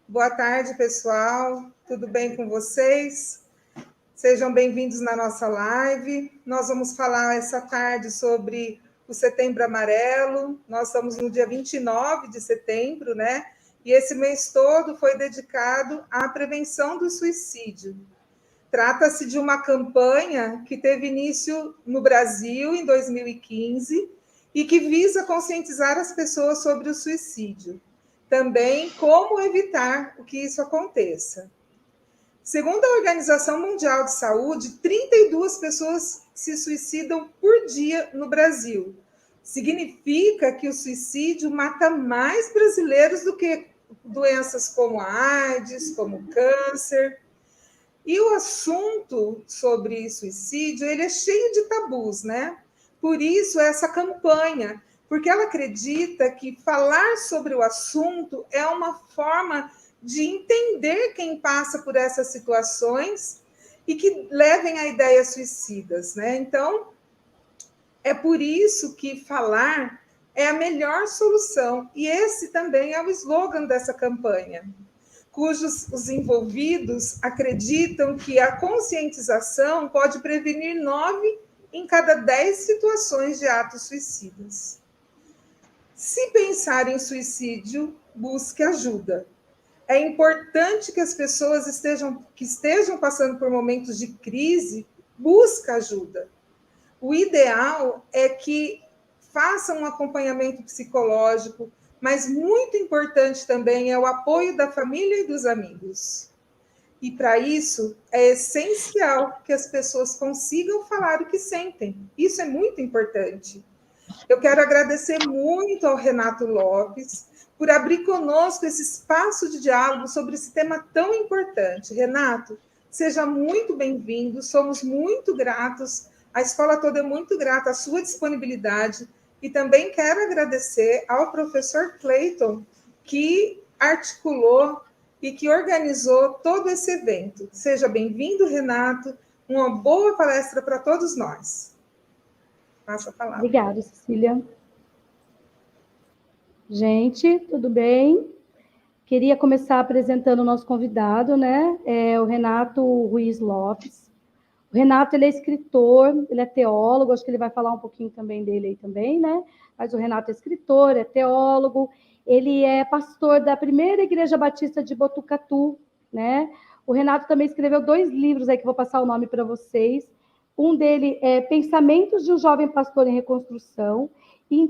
Boa tarde, pessoal. Tudo bem com vocês? Sejam bem-vindos na nossa live. Nós vamos falar essa tarde sobre o Setembro Amarelo. Nós estamos no dia 29 de setembro, né? E esse mês todo foi dedicado à prevenção do suicídio. Trata-se de uma campanha que teve início no Brasil em 2015 e que visa conscientizar as pessoas sobre o suicídio. Também como evitar que isso aconteça. Segundo a Organização Mundial de Saúde, 32 pessoas se suicidam por dia no Brasil. Significa que o suicídio mata mais brasileiros do que doenças como a AIDS, como câncer. E o assunto sobre suicídio, ele é cheio de tabus, né? Por isso, essa campanha, porque ela acredita que falar sobre o assunto é uma forma de entender quem passa por essas situações e que levem a ideias suicidas, né? Então, é por isso que falar é a melhor solução. E esse também é o slogan dessa campanha, cujos os envolvidos acreditam que a conscientização pode prevenir 9 em cada 10 situações de atos suicidas. Se pensar em suicídio, busque ajuda. É importante que as pessoas que estejam passando por momentos de crise, busquem ajuda. O ideal é que façam um acompanhamento psicológico, mas muito importante também é o apoio da família e dos amigos. E para isso é essencial que as pessoas consigam falar o que sentem. Isso é muito importante. Eu quero agradecer muito ao Renato Lopes por abrir conosco esse espaço de diálogo sobre esse tema tão importante. Renato, seja muito bem-vindo, somos muito gratos, a escola toda é muito grata à sua disponibilidade. E também quero agradecer ao professor Clayton, que articulou e que organizou todo esse evento. Seja bem-vindo, Renato. Uma boa palestra para todos nós. Passa a palavra. Obrigada, Cecília. Gente, tudo bem? Queria começar apresentando o nosso convidado, né? É o Renato Ruiz Lopes. O Renato, ele é escritor, ele é teólogo, acho que ele vai falar um pouquinho também dele aí também, né? Mas o Renato é escritor, é teólogo, ele é pastor da primeira Igreja Batista de Botucatu, né? O Renato também escreveu 2 livros aí que eu vou passar o nome para vocês. Um dele é Pensamentos de um Jovem Pastor em Reconstrução, e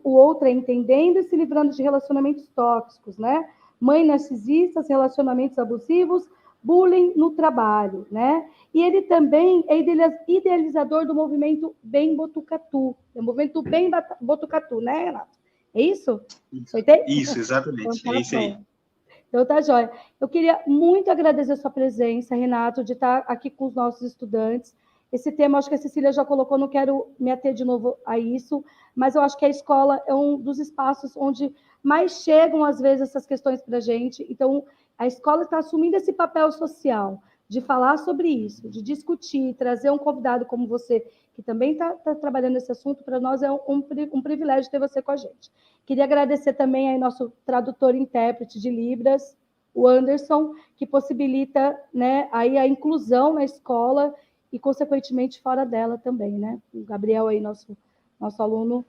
o outro é Entendendo e se Livrando de Relacionamentos Tóxicos, né? Mãe narcisistas, relacionamentos abusivos, bullying no trabalho, né? E ele também é idealizador do movimento Bem Botucatu, o movimento Bem Botucatu, né, Renato? É isso? Isso, exatamente, então, tá, é isso aí. Então tá jóia. Eu queria muito agradecer a sua presença, Renato, de estar aqui com os nossos estudantes. Esse tema, acho que a Cecília já colocou, não quero me ater de novo a isso, mas eu acho que a escola é um dos espaços onde mais chegam, às vezes, essas questões para a gente. Então, a escola está assumindo esse papel social de falar sobre isso, de discutir, trazer um convidado como você, que também está trabalhando nesse assunto. Para nós é um privilégio ter você com a gente. Queria agradecer também ao nosso tradutor e intérprete de Libras, o Anderson, que possibilita, né, aí a inclusão na escola e, consequentemente, fora dela também, né? O Gabriel aí, nosso aluno,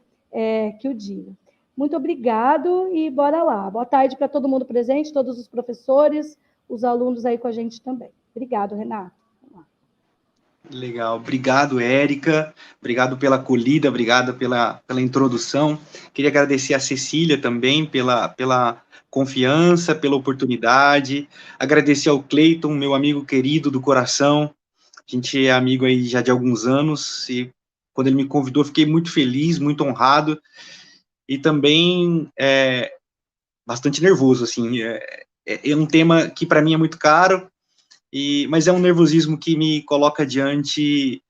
que o diga. Muito obrigado e bora lá. Boa tarde para todo mundo presente, todos os professores, os alunos aí com a gente também. Obrigado, Renato. Legal, obrigado, Érica, obrigado pela acolhida, obrigado pela introdução. Queria agradecer a Cecília também pela confiança, pela oportunidade, agradecer ao Clayton, meu amigo querido do coração. A gente é amigo aí já de alguns anos, e quando ele me convidou, fiquei muito feliz, muito honrado, e também bastante nervoso, assim, é um tema que para mim é muito caro, mas é um nervosismo que me coloca diante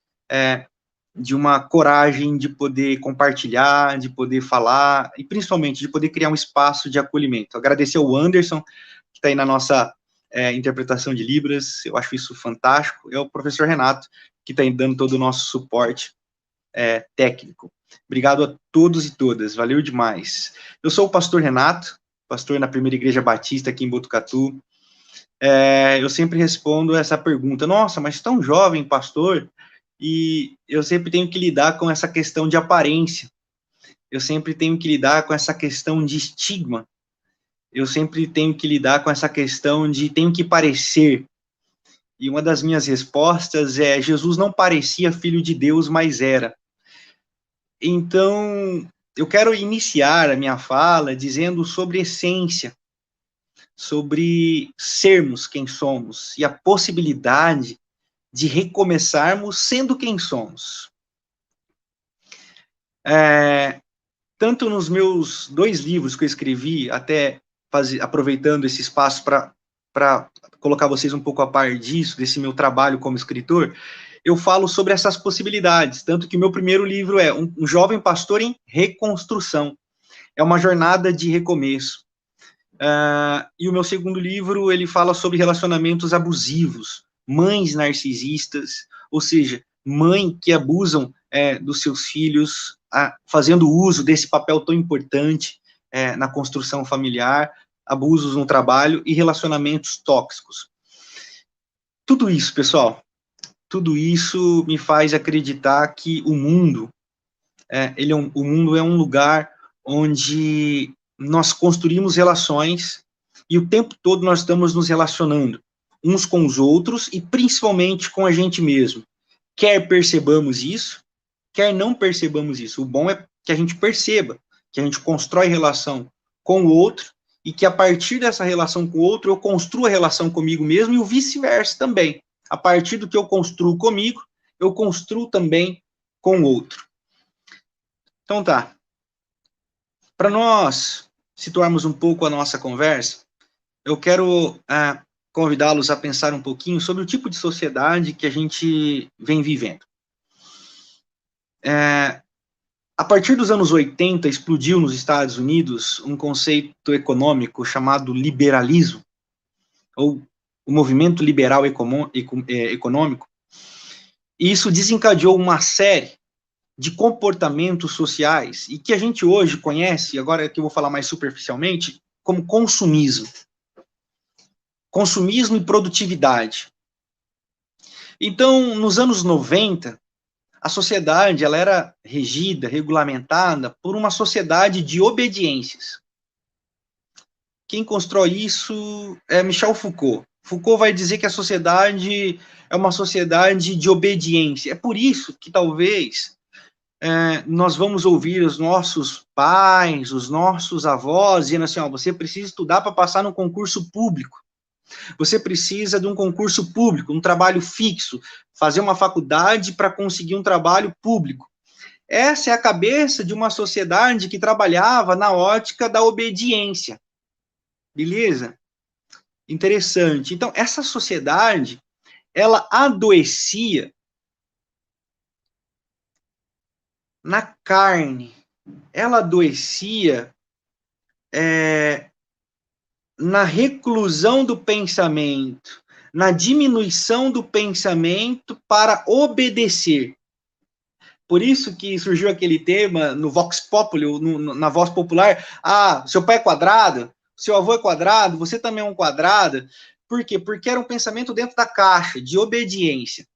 de uma coragem de poder compartilhar, de poder falar, e principalmente de poder criar um espaço de acolhimento. Agradecer ao Anderson, que está aí na nossa interpretação de Libras, eu acho isso fantástico, é o professor Renato, que está dando todo o nosso suporte técnico. Obrigado a todos e todas, valeu demais. Eu sou o pastor Renato, pastor na Primeira Igreja Batista aqui em Botucatu. Eu sempre respondo essa pergunta: nossa, mas tão jovem, pastor, e eu sempre tenho que lidar com essa questão de aparência, eu sempre tenho que lidar com essa questão de estigma, eu sempre tenho que lidar com essa questão de tenho que parecer. E uma das minhas respostas é: Jesus não parecia filho de Deus, mas era. Então, eu quero iniciar a minha fala dizendo sobre essência, sobre sermos quem somos e a possibilidade de recomeçarmos sendo quem somos. Tanto nos meus 2 livros que eu escrevi, até aproveitando esse espaço para colocar vocês um pouco a par disso, desse meu trabalho como escritor, eu falo sobre essas possibilidades, tanto que o meu primeiro livro é Um Jovem Pastor em Reconstrução, é uma jornada de recomeço. E o meu segundo livro, ele fala sobre relacionamentos abusivos, mães narcisistas, ou seja, mães que abusam dos seus filhos, fazendo uso desse papel tão importante na construção familiar, abusos no trabalho e relacionamentos tóxicos. Tudo isso, pessoal, tudo isso me faz acreditar que o mundo, o mundo é um lugar onde nós construímos relações e o tempo todo nós estamos nos relacionando uns com os outros e principalmente com a gente mesmo. Quer percebamos isso, quer não percebamos isso. O bom é que a gente perceba, que a gente constrói relação com o outro e que a partir dessa relação com o outro eu construo a relação comigo mesmo e o vice-versa também. A partir do que eu construo comigo, eu construo também com o outro. Então tá. Para nós situarmos um pouco a nossa conversa, eu quero convidá-los a pensar um pouquinho sobre o tipo de sociedade que a gente vem vivendo. A partir dos anos 80, explodiu nos Estados Unidos um conceito econômico chamado liberalismo, ou o movimento liberal econômico, e isso desencadeou uma série de comportamentos sociais, e que a gente hoje conhece, agora que eu vou falar mais superficialmente, como consumismo. Consumismo e produtividade. Então, nos anos 90, a sociedade ela era regida, regulamentada por uma sociedade de obediências. Quem constrói isso é Michel Foucault. Foucault vai dizer que a sociedade é uma sociedade de obediência. É por isso que talvez nós vamos ouvir os nossos pais, os nossos avós, dizendo assim, você precisa estudar para passar no concurso público. Você precisa de um concurso público, um trabalho fixo, fazer uma faculdade para conseguir um trabalho público. Essa é a cabeça de uma sociedade que trabalhava na ótica da obediência. Beleza? Interessante. Então, essa sociedade, ela adoecia na carne, ela adoecia na reclusão do pensamento, na diminuição do pensamento para obedecer. Por isso que surgiu aquele tema no Vox Populi, na voz popular, seu pai é quadrado, seu avô é quadrado, você também é um quadrado. Por quê? Porque era um pensamento dentro da caixa, de obediência.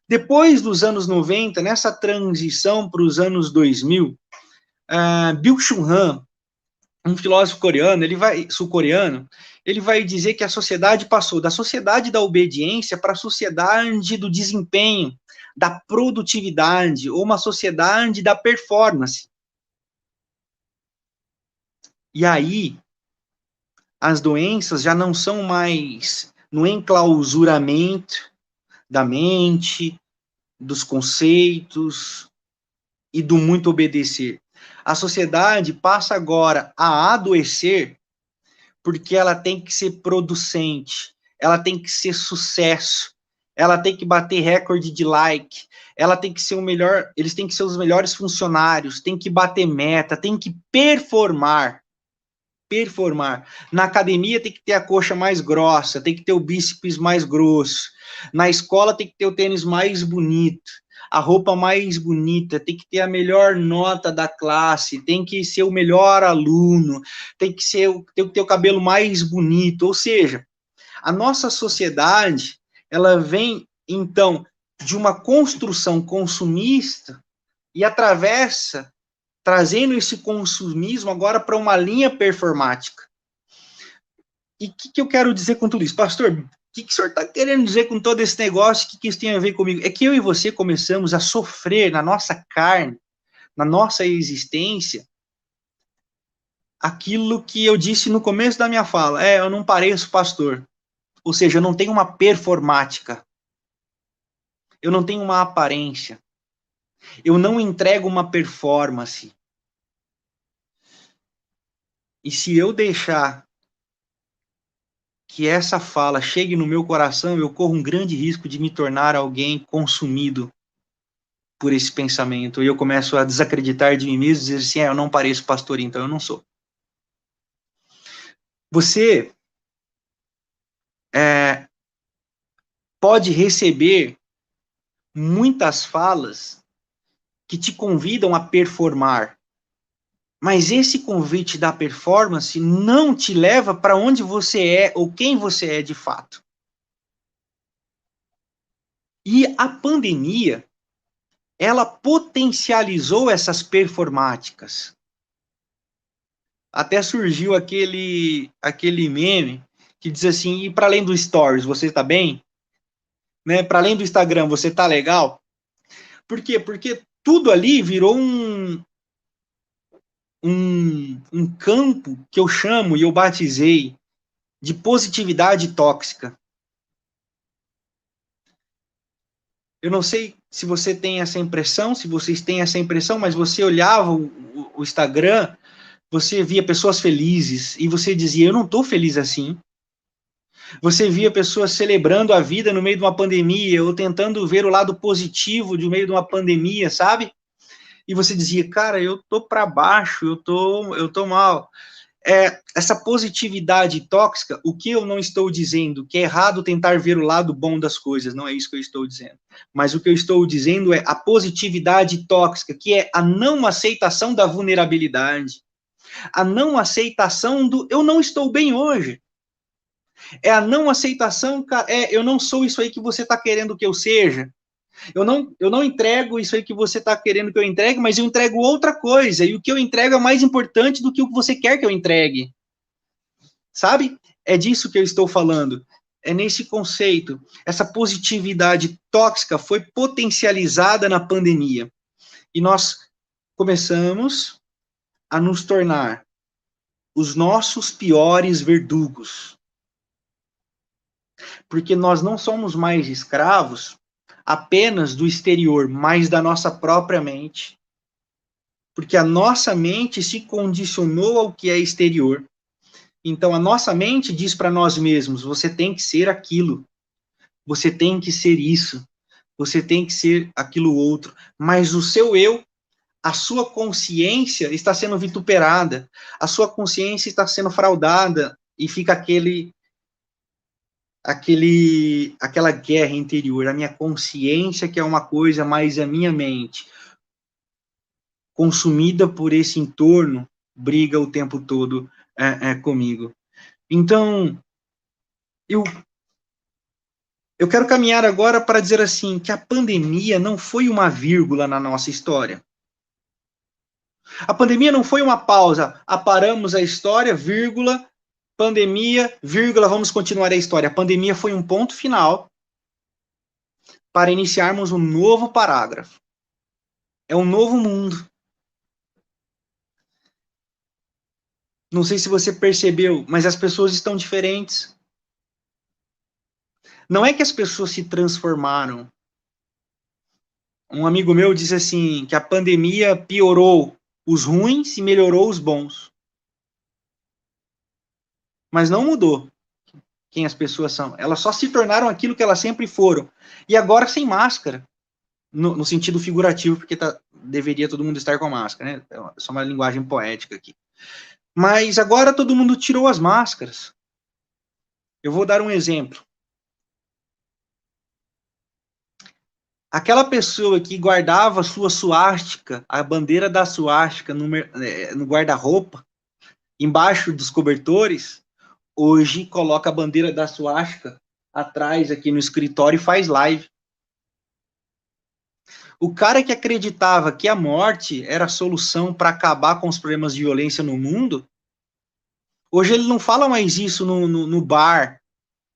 Depois dos anos 90, nessa transição para os anos 2000, Byung-Chul Han, um filósofo sul-coreano, ele vai dizer que a sociedade passou da sociedade da obediência para a sociedade do desempenho, da produtividade, ou uma sociedade da performance. E aí, as doenças já não são mais no enclausuramento da mente, dos conceitos e do muito obedecer. A sociedade passa agora a adoecer porque ela tem que ser producente, ela tem que ser sucesso, ela tem que bater recorde de like, ela tem que ser o melhor, eles têm que ser os melhores funcionários, tem que bater meta, tem que performar. Na academia tem que ter a coxa mais grossa, tem que ter o bíceps mais grosso. Na escola tem que ter o tênis mais bonito. a roupa mais bonita, tem que ter a melhor nota da classe, tem que ser o melhor aluno, tem que ter o cabelo mais bonito. Ou seja, a nossa sociedade, ela vem, então, de uma construção consumista e atravessa, trazendo esse consumismo agora para uma linha performática. E o que eu quero dizer com tudo isso? Pastor, o que o senhor está querendo dizer com todo esse negócio? O que isso tem a ver comigo? É que eu e você começamos a sofrer na nossa carne, na nossa existência, aquilo que eu disse no começo da minha fala. Eu não pareço pastor. Ou seja, eu não tenho uma performática. Eu não tenho uma aparência. Eu não entrego uma performance. E se eu deixar que essa fala chegue no meu coração, eu corro um grande risco de me tornar alguém consumido por esse pensamento. E eu começo a desacreditar de mim mesmo, dizer assim, eu não pareço pastor, então eu não sou. Você pode receber muitas falas que te convidam a performar, mas esse convite da performance não te leva para onde você é ou quem você é de fato. E a pandemia, ela potencializou essas performáticas. Até surgiu aquele meme que diz assim, e para além do Stories, você está bem? Né? Para além do Instagram, você está legal? Por quê? Porque tudo ali virou um campo que eu chamo e eu batizei de positividade tóxica. Eu não sei se você tem essa impressão, se vocês têm essa impressão, mas você olhava o Instagram, você via pessoas felizes e você dizia, eu não estou feliz assim. Você via pessoas celebrando a vida no meio de uma pandemia ou tentando ver o lado positivo de meio de uma pandemia, sabe? E você dizia, cara, eu tô para baixo, eu tô mal. Essa positividade tóxica, o que eu não estou dizendo, que é errado tentar ver o lado bom das coisas, não é isso que eu estou dizendo. Mas o que eu estou dizendo é a positividade tóxica, que é a não aceitação da vulnerabilidade, a não aceitação do eu não estou bem hoje. É a não aceitação, eu não sou isso aí que você está querendo que eu seja. Eu não entrego isso aí que você está querendo que eu entregue, mas eu entrego outra coisa, e o que eu entrego é mais importante do que o que você quer que eu entregue. Sabe? É disso que eu estou falando. É nesse conceito. Essa positividade tóxica foi potencializada na pandemia. E nós começamos a nos tornar os nossos piores verdugos. Porque nós não somos mais escravos apenas do exterior, mas da nossa própria mente. Porque a nossa mente se condicionou ao que é exterior. Então, a nossa mente diz para nós mesmos, você tem que ser aquilo, você tem que ser isso, você tem que ser aquilo outro. Mas o seu eu, a sua consciência está sendo vituperada, a sua consciência está sendo fraudada, e fica aquela guerra interior, a minha consciência que é uma coisa, mas a minha mente, consumida por esse entorno, briga o tempo todo comigo. Então, eu quero caminhar agora para dizer assim, que a pandemia não foi uma vírgula na nossa história. A pandemia não foi uma pausa, paramos a história, vírgula, pandemia, vírgula, vamos continuar a história. A pandemia foi um ponto final para iniciarmos um novo parágrafo. É um novo mundo. Não sei se você percebeu, mas as pessoas estão diferentes. Não é que as pessoas se transformaram. Um amigo meu disse assim, que a pandemia piorou os ruins e melhorou os bons. Mas não mudou quem as pessoas são. Elas só se tornaram aquilo que elas sempre foram. E agora sem máscara. No sentido figurativo, porque deveria todo mundo estar com máscara, né? É só uma linguagem poética aqui. Mas agora todo mundo tirou as máscaras. Eu vou dar um exemplo. Aquela pessoa que guardava sua suástica, a bandeira da suástica no guarda-roupa, embaixo dos cobertores, hoje coloca a bandeira da suástica atrás aqui no escritório e faz live. O cara que acreditava que a morte era a solução para acabar com os problemas de violência no mundo, hoje ele não fala mais isso no bar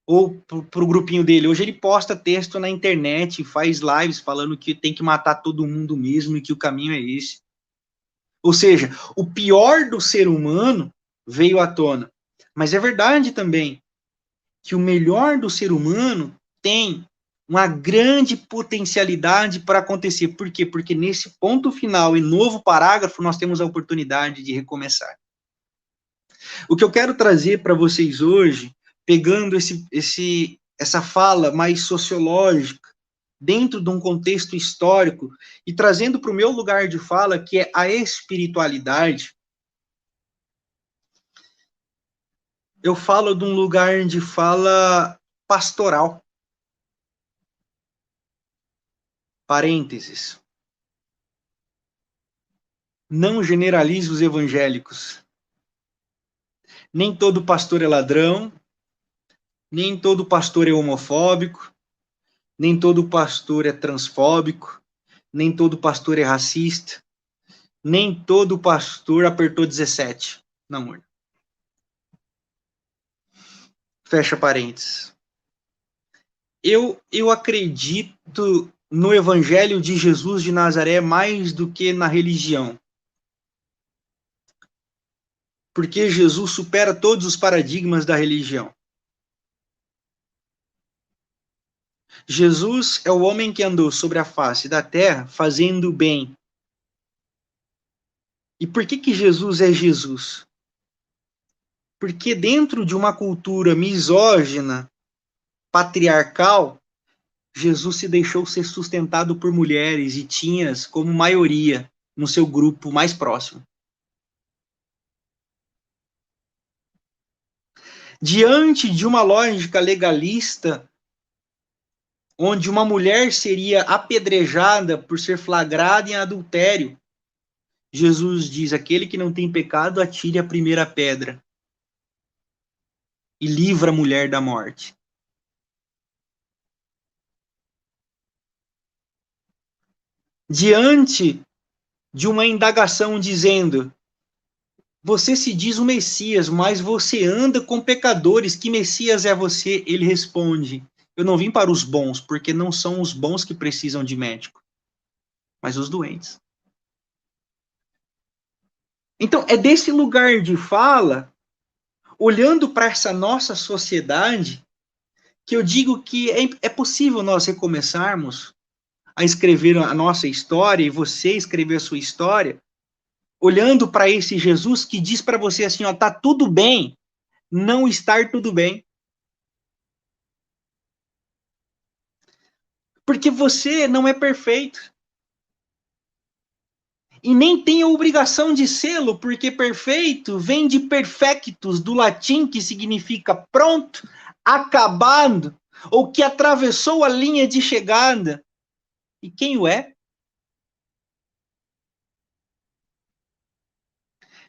ou pro grupinho dele. Hoje ele posta texto na internet, faz lives falando que tem que matar todo mundo mesmo e que o caminho é esse. Ou seja, o pior do ser humano veio à tona. Mas é verdade também que o melhor do ser humano tem uma grande potencialidade para acontecer. Por quê? Porque nesse ponto final e novo parágrafo nós temos a oportunidade de recomeçar. O que eu quero trazer para vocês hoje, pegando essa fala mais sociológica, dentro de um contexto histórico, e trazendo para o meu lugar de fala, que é a espiritualidade, eu falo de um lugar de fala pastoral. Parênteses. Não generalize os evangélicos. Nem todo pastor é ladrão, nem todo pastor é homofóbico, nem todo pastor é transfóbico, nem todo pastor é racista, nem todo pastor apertou 17. Não. Fecha parênteses. Eu acredito no Evangelho de Jesus de Nazaré mais do que na religião. Porque Jesus supera todos os paradigmas da religião. Jesus é o homem que andou sobre a face da terra fazendo o bem. E por que Jesus é Jesus? Porque dentro de uma cultura misógina, patriarcal, Jesus se deixou ser sustentado por mulheres e tinhas como maioria no seu grupo mais próximo. Diante de uma lógica legalista, onde uma mulher seria apedrejada por ser flagrada em adultério, Jesus diz: aquele que não tem pecado, atire a primeira pedra e livra a mulher da morte. Diante de uma indagação dizendo: você se diz o Messias, mas você anda com pecadores, que Messias é você? Ele responde: eu não vim para os bons, porque não são os bons que precisam de médico, mas os doentes. Então, é desse lugar de fala, olhando para essa nossa sociedade, que eu digo que é possível nós recomeçarmos a escrever a nossa história, e você escrever a sua história, olhando para esse Jesus que diz para você assim, ó, tá tudo bem não estar tudo bem. Porque você não é perfeito. E nem tem a obrigação de sê-lo, porque perfeito vem de perfectus, do latim, que significa pronto, acabado, ou que atravessou a linha de chegada. E quem o é?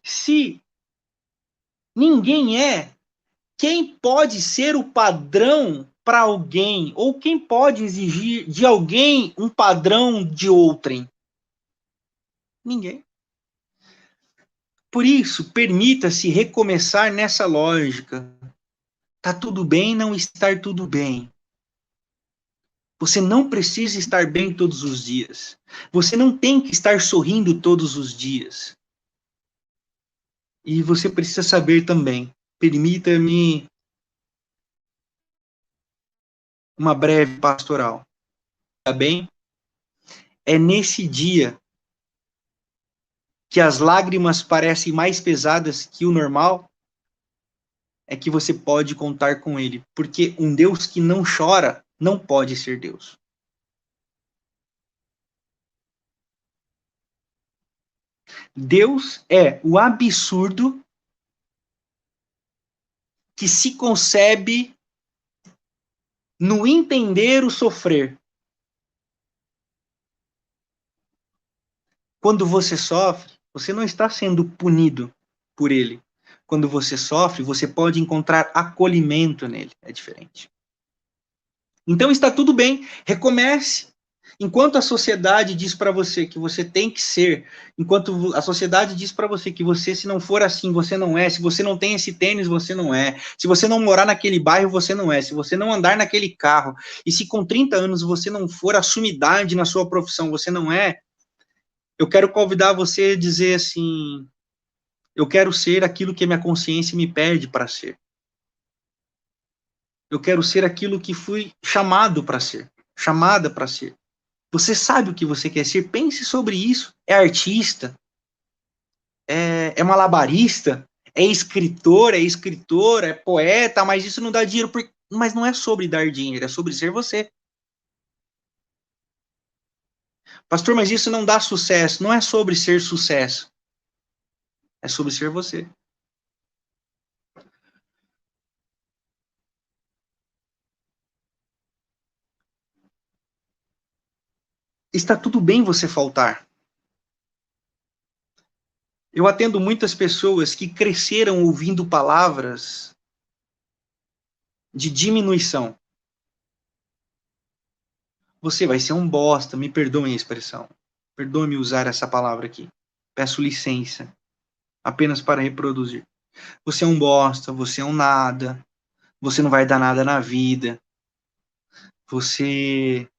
Se ninguém é, quem pode ser o padrão para alguém? Ou quem pode exigir de alguém um padrão de outrem? Ninguém. Por isso, permita-se recomeçar nessa lógica. Tá tudo bem não estar tudo bem. Você não precisa estar bem todos os dias. Você não tem que estar sorrindo todos os dias. E você precisa saber também. Permita-me uma breve pastoral. Tá bem? É nesse dia que as lágrimas parecem mais pesadas que o normal, é que você pode contar com ele. Porque um Deus que não chora não pode ser Deus. Deus é o absurdo que se concebe no entender o sofrer. Quando você sofre, você não está sendo punido por ele. Quando você sofre, você pode encontrar acolhimento nele. É diferente. Então está tudo bem, recomece. Enquanto a sociedade diz para você que você tem que ser, enquanto a sociedade diz para você que você, se não for assim, você não é, se você não tem esse tênis, você não é, se você não morar naquele bairro, você não é, se você não andar naquele carro, e se com 30 anos você não for a sumidade na sua profissão, você não é, eu quero convidar você a dizer assim, eu quero ser aquilo que a minha consciência me pede para ser. Eu quero ser aquilo que fui chamado para ser, chamada para ser. Você sabe o que você quer ser? Pense sobre isso. É artista? É malabarista? É escritor? É escritora? É poeta? Mas isso não dá dinheiro. Mas não é sobre dar dinheiro, é sobre ser você. Pastor, mas isso não dá sucesso. Não é sobre ser sucesso. É sobre ser você. Está tudo bem você faltar. Eu atendo muitas pessoas que cresceram ouvindo palavras de diminuição. Você vai ser um bosta, me perdoem a expressão. Perdoe-me usar essa palavra aqui. Peço licença, apenas para reproduzir. Você é um bosta, você é um nada, você não vai dar nada na vida, você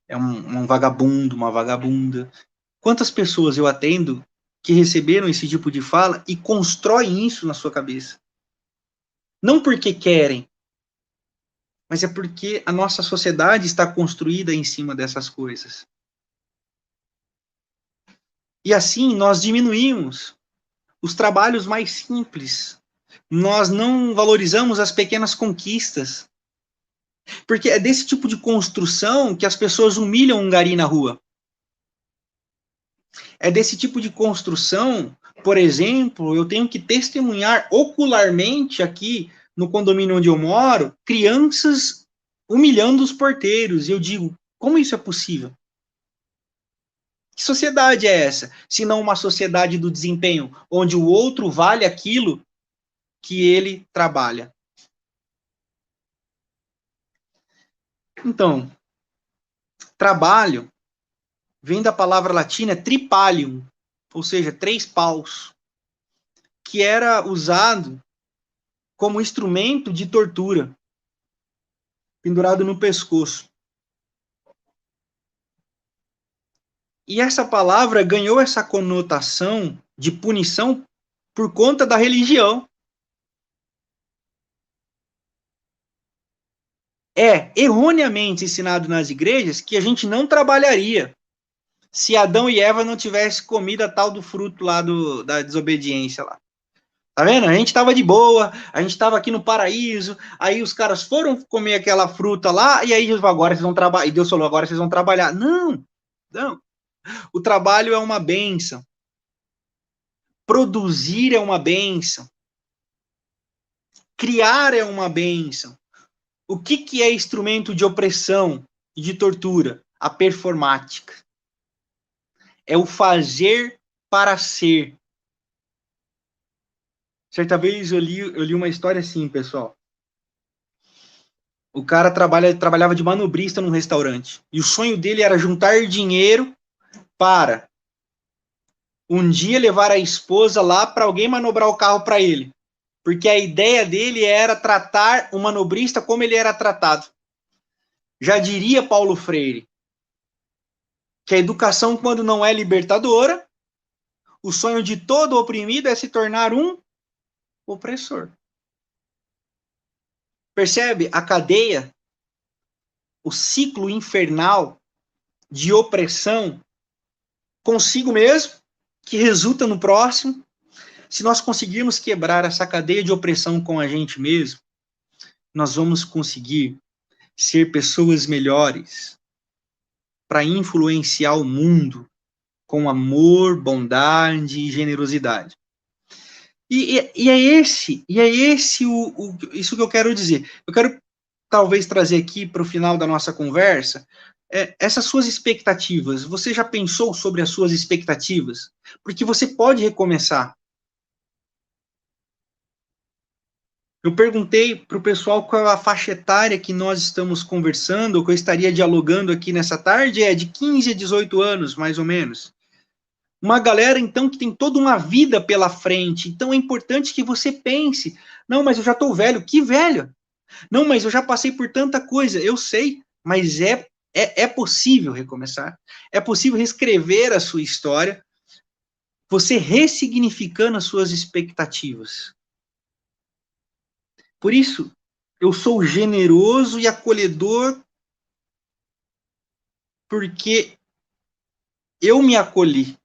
é um vagabundo, uma vagabunda. Quantas pessoas eu atendo que receberam esse tipo de fala e constroem isso na sua cabeça? Não porque querem, mas é porque a nossa sociedade está construída em cima dessas coisas. E assim nós diminuímos os trabalhos mais simples. Nós não valorizamos as pequenas conquistas. Porque é desse tipo de construção que as pessoas humilham um gari na rua. É desse tipo de construção, por exemplo, eu tenho que testemunhar ocularmente aqui no condomínio onde eu moro, crianças humilhando os porteiros. E eu digo, como isso é possível? Que sociedade é essa? Se não uma sociedade do desempenho, onde o outro vale aquilo que ele trabalha. Então, trabalho vem da palavra latina tripalium, ou seja, 3 paus, que era usado como instrumento de tortura, pendurado no pescoço. E essa palavra ganhou essa conotação de punição por conta da religião. É erroneamente ensinado nas igrejas que a gente não trabalharia se Adão e Eva não tivessem comido a tal do fruto lá da desobediência lá. Tá vendo? A gente tava de boa, a gente tava aqui no paraíso, aí os caras foram comer aquela fruta lá, e aí Jesus falou, agora vocês vão trabalhar. E Deus falou, agora vocês vão trabalhar. Não, não. O trabalho é uma bênção. Produzir é uma bênção. Criar é uma bênção. O que é instrumento de opressão e de tortura? A performática. É o fazer para ser. Certa vez eu li uma história assim, pessoal. O cara trabalhava de manobrista num restaurante. E o sonho dele era juntar dinheiro para um dia levar a esposa lá para alguém manobrar o carro para ele. Porque a ideia dele era tratar o manobrista como ele era tratado. Já diria Paulo Freire que a educação, quando não é libertadora, o sonho de todo oprimido é se tornar um opressor. Percebe a cadeia, o ciclo infernal de opressão consigo mesmo, que resulta no próximo. Se nós conseguirmos quebrar essa cadeia de opressão com a gente mesmo, nós vamos conseguir ser pessoas melhores para influenciar o mundo com amor, bondade e generosidade. E é esse isso que eu quero dizer. Eu quero talvez trazer aqui para o final da nossa conversa essas suas expectativas, você já pensou sobre as suas expectativas? Porque você pode recomeçar. Eu perguntei para o pessoal qual é a faixa etária que nós estamos conversando, ou que eu estaria dialogando aqui nessa tarde, de 15 a 18 anos, mais ou menos. Uma galera, então, que tem toda uma vida pela frente. Então, é importante que você pense, não, mas eu já estou velho. Que velho? Não, mas eu já passei por tanta coisa. Eu sei, mas é possível recomeçar. É possível reescrever a sua história, você ressignificando as suas expectativas. Por isso, eu sou generoso e acolhedor porque eu me acolhi.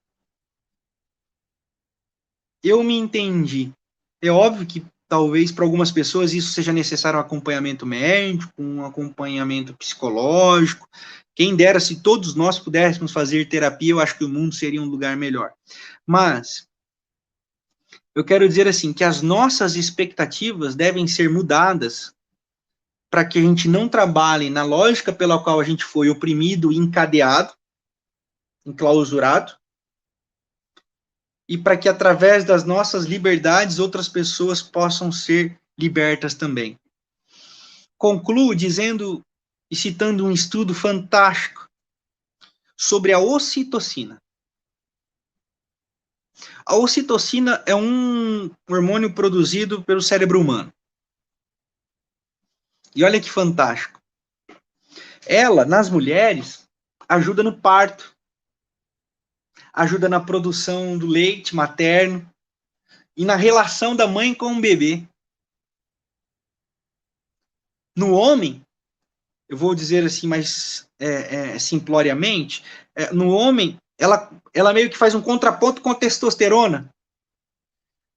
Eu me entendi. É óbvio que talvez para algumas pessoas isso seja necessário um acompanhamento médico, um acompanhamento psicológico. Quem dera se todos nós pudéssemos fazer terapia, eu acho que o mundo seria um lugar melhor. Mas eu quero dizer assim, que as nossas expectativas devem ser mudadas para que a gente não trabalhe na lógica pela qual a gente foi oprimido, encadeado, enclausurado, e para que através das nossas liberdades outras pessoas possam ser libertas também. Concluo dizendo e citando um estudo fantástico sobre a ocitocina. A ocitocina é um hormônio produzido pelo cérebro humano. E olha que fantástico. Ela, nas mulheres, ajuda no parto, ajuda na produção do leite materno e na relação da mãe com o bebê. No homem, eu vou dizer assim mais simploriamente, no homem, ela meio que faz um contraponto com a testosterona,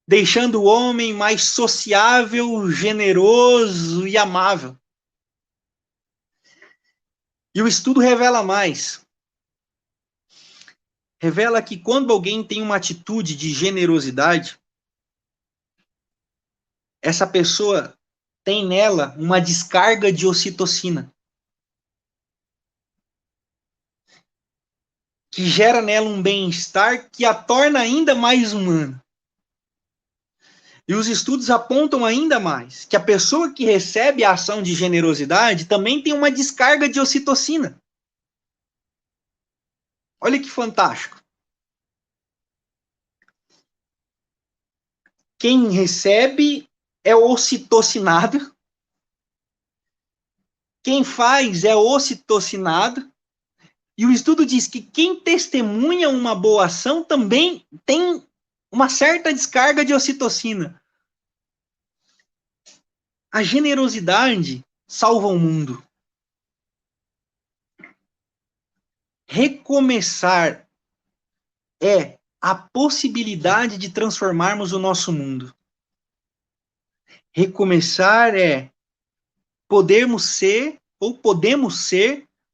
deixando o homem mais sociável, generoso e amável. E o estudo revela mais. Revela que quando alguém tem uma atitude de generosidade, essa pessoa tem nela uma descarga de ocitocina, que gera nela um bem-estar que a torna ainda mais humana. E os estudos apontam ainda mais que a pessoa que recebe a ação de generosidade também tem uma descarga de ocitocina. Olha que fantástico. Quem recebe é ocitocinado. Quem faz é ocitocinado. E o estudo diz que quem testemunha uma boa ação também tem uma certa descarga de ocitocina. A generosidade salva o mundo. Recomeçar é a possibilidade de transformarmos o nosso mundo. Recomeçar é podemos ser,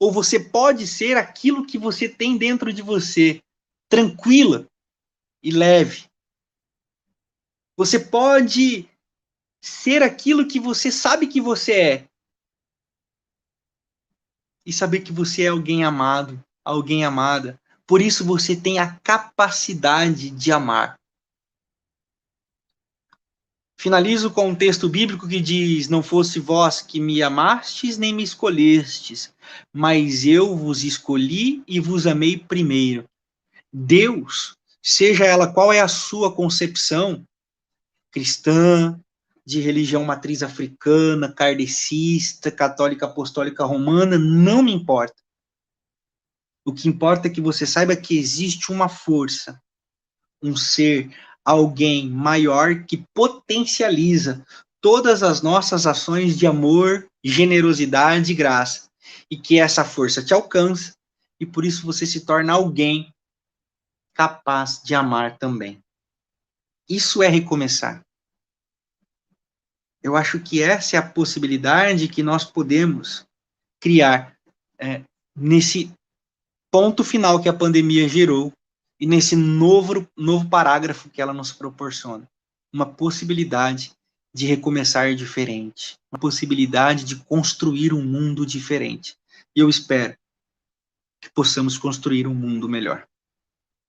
ou você pode ser aquilo que você tem dentro de você, tranquila e leve. Você pode ser aquilo que você sabe que você é. E saber que você é alguém amado, alguém amada. Por isso você tem a capacidade de amar. Finalizo com um texto bíblico que diz: não fosse vós que me amastes, nem me escolhestes, mas eu vos escolhi e vos amei primeiro. Deus, seja ela qual é a sua concepção, cristã, de religião matriz africana, kardecista, católica apostólica romana, não me importa. O que importa é que você saiba que existe uma força, um ser, alguém maior que potencializa todas as nossas ações de amor, generosidade e graça. E que essa força te alcança e por isso você se torna alguém capaz de amar também. Isso é recomeçar. Eu acho que essa é a possibilidade que nós podemos criar nesse ponto final que a pandemia gerou e nesse novo parágrafo que ela nos proporciona. Uma possibilidade de recomeçar diferente. Uma possibilidade de construir um mundo diferente. E eu espero que possamos construir um mundo melhor.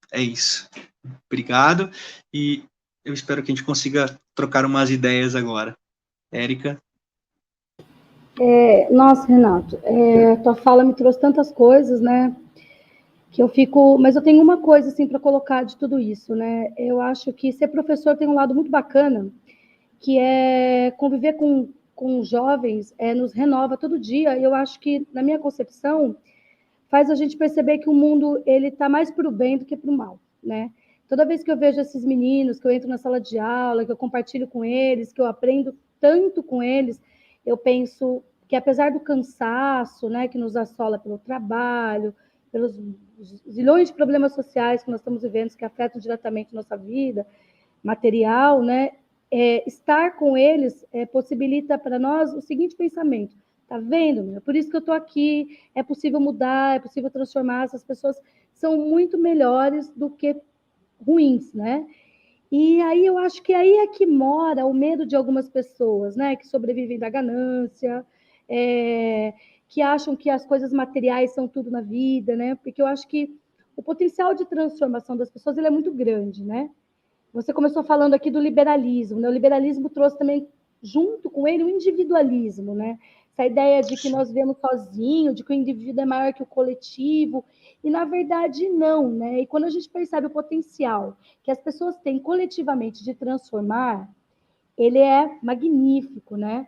É isso. Obrigado, e eu espero que a gente consiga trocar umas ideias agora. Érica? Nossa, Renato, tua fala me trouxe tantas coisas, né? Que eu fico. Mas eu tenho uma coisa, assim, para colocar de tudo isso, né? Eu acho que ser professor tem um lado muito bacana, que é conviver com jovens, nos renova todo dia. E eu acho que, na minha concepção, faz a gente perceber que o mundo ele está mais para o bem do que para o mal, né? Toda vez que eu vejo esses meninos, que eu entro na sala de aula, que eu compartilho com eles, que eu aprendo tanto com eles, eu penso que apesar do cansaço, né, que nos assola pelo trabalho, pelos zilhões de problemas sociais que nós estamos vivendo, que afetam diretamente nossa vida material, né, estar com eles possibilita para nós o seguinte pensamento: tá vendo, meu? Por isso que eu estou aqui, é possível mudar, é possível transformar, essas pessoas são muito melhores do que ruins, né? E aí eu acho que aí é que mora o medo de algumas pessoas, né? Que sobrevivem da ganância, que acham que as coisas materiais são tudo na vida, né? Porque eu acho que o potencial de transformação das pessoas ele é muito grande, né? Você começou falando aqui do liberalismo, né? O liberalismo trouxe também, junto com ele, o individualismo, né? Essa ideia de que nós vivemos sozinho, de que o indivíduo é maior que o coletivo, e na verdade não, né? E quando a gente percebe o potencial que as pessoas têm coletivamente de transformar, ele é magnífico, né?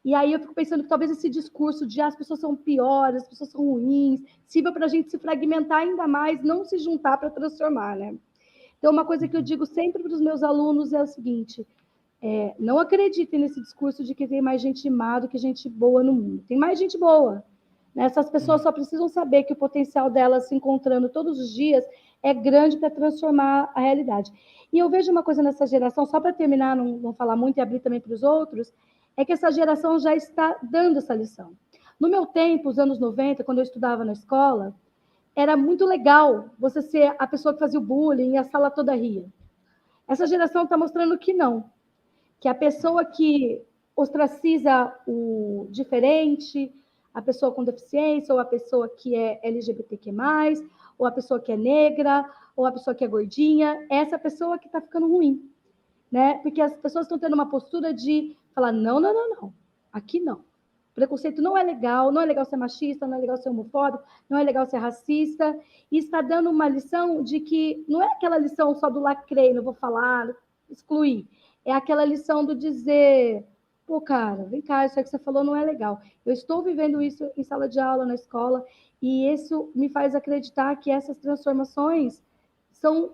E aí eu fico pensando que talvez esse discurso de as pessoas são piores, as pessoas são ruins, sirva para a gente se fragmentar ainda mais, não se juntar para transformar, né? Então, uma coisa que eu digo sempre para os meus alunos é o seguinte: não acreditem nesse discurso de que tem mais gente má do que gente boa no mundo. Tem mais gente boa. Né? Essas pessoas só precisam saber que o potencial delas se encontrando todos os dias é grande para transformar a realidade. E eu vejo uma coisa nessa geração, só para terminar, não falar muito e abrir também para os outros, é que essa geração já está dando essa lição. No meu tempo, os anos 90, quando eu estudava na escola, era muito legal você ser a pessoa que fazia o bullying e a sala toda ria. Essa geração está mostrando que não, que a pessoa que ostraciza o diferente, a pessoa com deficiência, ou a pessoa que é LGBTQ+, ou a pessoa que é negra, ou a pessoa que é gordinha, é essa pessoa que está ficando ruim, né? Porque as pessoas estão tendo uma postura de falar, não, não, não, não, aqui não. Preconceito não é legal ser machista, não é legal ser homofóbico, não é legal ser racista, e está dando uma lição de que não é aquela lição só do lacrei, não vou falar, excluir, é aquela lição do dizer, pô, cara, vem cá, isso aí que você falou não é legal. Eu estou vivendo isso em sala de aula, na escola, e isso me faz acreditar que essas transformações são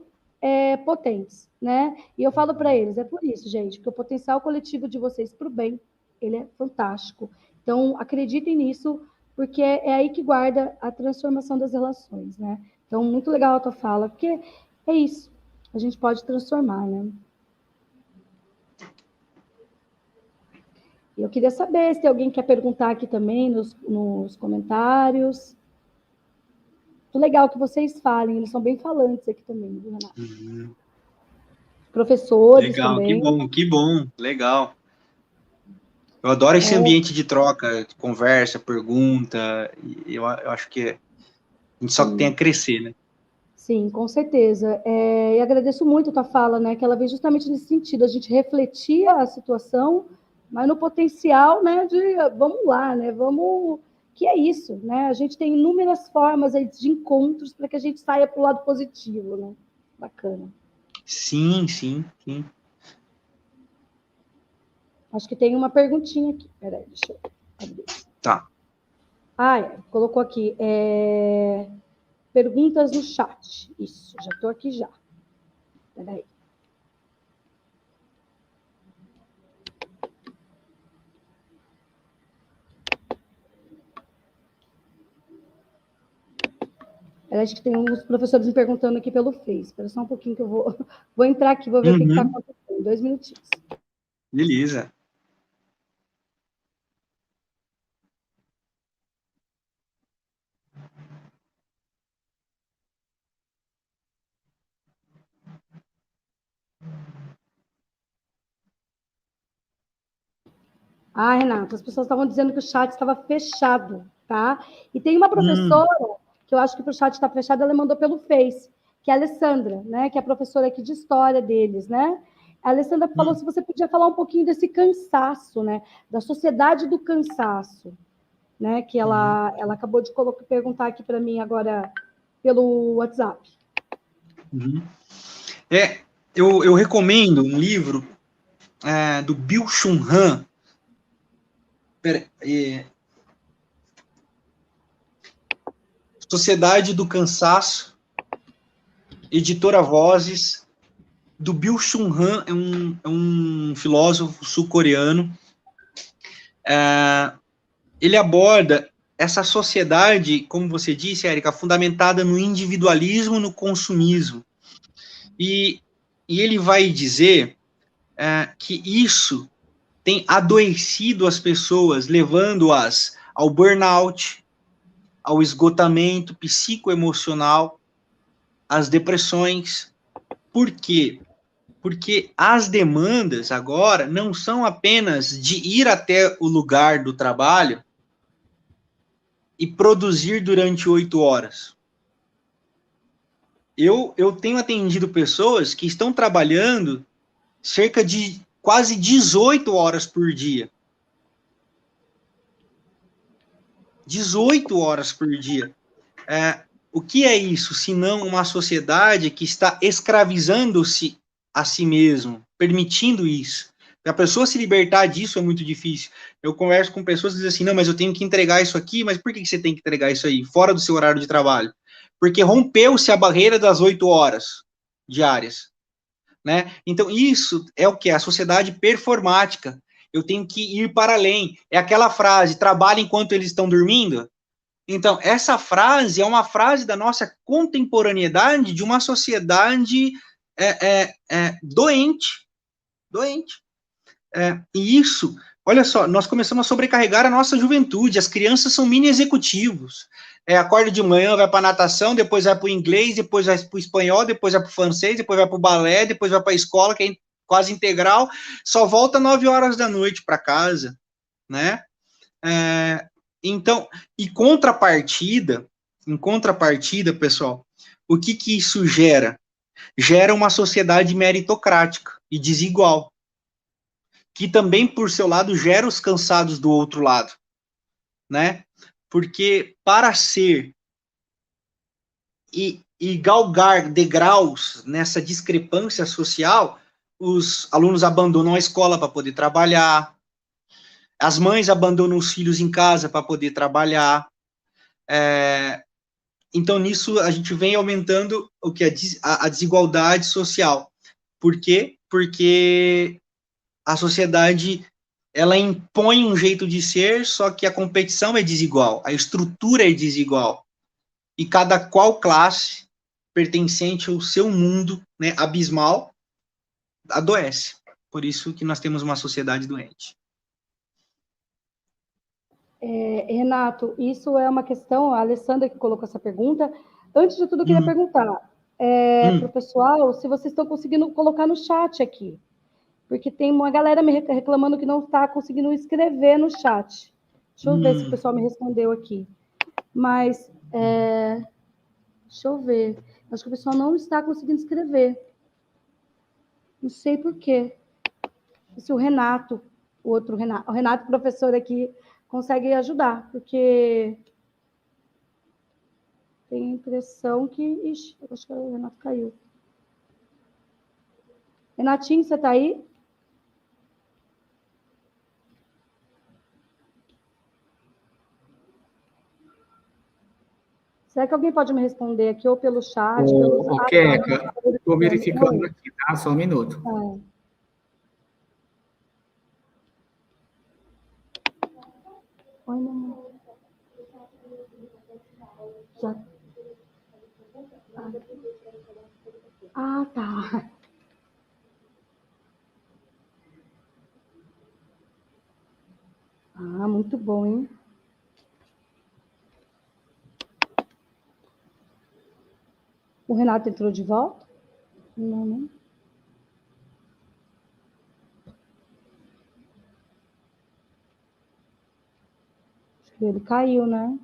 potentes, né? E eu falo para eles, é por isso, gente, que o potencial coletivo de vocês para o bem, ele é fantástico. Então, acreditem nisso, porque é aí que guarda a transformação das relações, né? Então, muito legal a tua fala, porque é isso, a gente pode transformar, né? Eu queria saber se alguém quer perguntar aqui também nos comentários. Muito legal que vocês falem, eles são bem falantes aqui também, viu, Renato? Uhum. Professores Legal, também. que bom, legal. Eu adoro esse ambiente de troca, de conversa, pergunta, e eu acho que a gente só tem a crescer, né? Sim, com certeza. E agradeço muito a tua fala, né? Que ela vem justamente nesse sentido, a gente refletir a situação, mas no potencial, né? De vamos lá, né? Vamos. Que é isso, né? A gente tem inúmeras formas aí de encontros para que a gente saia para o lado positivo, né? Bacana. Sim, sim, sim. Acho que tem uma perguntinha aqui. Peraí, deixa eu abrir. Tá. Colocou aqui. Perguntas no chat. Isso, já estou aqui já. Peraí. Acho que tem uns professores me perguntando aqui pelo Face. Espera só um pouquinho que eu vou entrar aqui, vou ver o que está acontecendo. 2 minutinhos. Beleza. Renato, as pessoas estavam dizendo que o chat estava fechado, tá? E tem uma professora que eu acho que para o chat está fechado, ela mandou pelo Face, que é a Alessandra, né, que é a professora aqui de história deles, né? A Alessandra falou se você podia falar um pouquinho desse cansaço, né, da sociedade do cansaço, né, que ela acabou de perguntar aqui para mim agora pelo WhatsApp. Eu recomendo um livro do Byung-Chul Han. Sociedade do Cansaço, editora Vozes, do Byung-Chul Han, é um filósofo sul-coreano. Ele aborda essa sociedade, como você disse, Érica, fundamentada no individualismo, no consumismo. E ele vai dizer que isso tem adoecido as pessoas, levando-as ao burnout, ao esgotamento psicoemocional, às depressões. Por quê? Porque as demandas agora não são apenas de ir até o lugar do trabalho e produzir durante 8 horas. Eu tenho atendido pessoas que estão trabalhando cerca de quase 18 horas por dia. 18 horas por dia. O que é isso, se não uma sociedade que está escravizando-se a si mesmo, permitindo isso? Para a pessoa se libertar disso é muito difícil. Eu converso com pessoas que dizem assim, não, mas eu tenho que entregar isso aqui, mas por que você tem que entregar isso aí, fora do seu horário de trabalho? Porque rompeu-se a barreira das 8 horas diárias, né? Então, isso é o que? A sociedade performática. Eu tenho que ir para além. É aquela frase, trabalha enquanto eles estão dormindo. Então, essa frase é uma frase da nossa contemporaneidade de uma sociedade doente. E isso, olha só, nós começamos a sobrecarregar a nossa juventude. As crianças são mini executivos. Acorda de manhã, vai para natação, depois vai para o inglês, depois vai para o espanhol, depois vai para o francês, depois vai para o balé, depois vai para a escola, que é quase integral, só volta 9 horas da noite para casa, né? Então, em contrapartida, pessoal, o que isso gera? Gera uma sociedade meritocrática e desigual, que também, por seu lado, gera os cansados do outro lado, né? Porque para ser e galgar degraus nessa discrepância social, os alunos abandonam a escola para poder trabalhar, as mães abandonam os filhos em casa para poder trabalhar. Então, nisso, a gente vem aumentando o que a desigualdade social. Por quê? Porque a sociedade, ela impõe um jeito de ser, só que a competição é desigual, a estrutura é desigual. E cada qual classe, pertencente ao seu mundo, né, abismal, adoece. Por isso que nós temos uma sociedade doente. Renato, isso é uma questão, a Alessandra que colocou essa pergunta. Antes de tudo, eu queria perguntar para o pessoal se vocês estão conseguindo colocar no chat aqui, porque tem uma galera me reclamando que não está conseguindo escrever no chat. Deixa eu ver se o pessoal me respondeu aqui. Mas, deixa eu ver. Acho que o pessoal não está conseguindo escrever. Não sei por quê. Se o Renato, o Renato, professor aqui, consegue ajudar, porque tem a impressão que... Ixi, eu acho que o Renato caiu. Renatinho, você está aí? Será que alguém pode me responder aqui, ou pelo chat? Queca, estou verificando aqui, tá? Só um minuto. Oi, mamãe. Já. Ah, tá. Ah, muito bom, hein? O Renato entrou de volta? Não, né? Acho que ele caiu, né?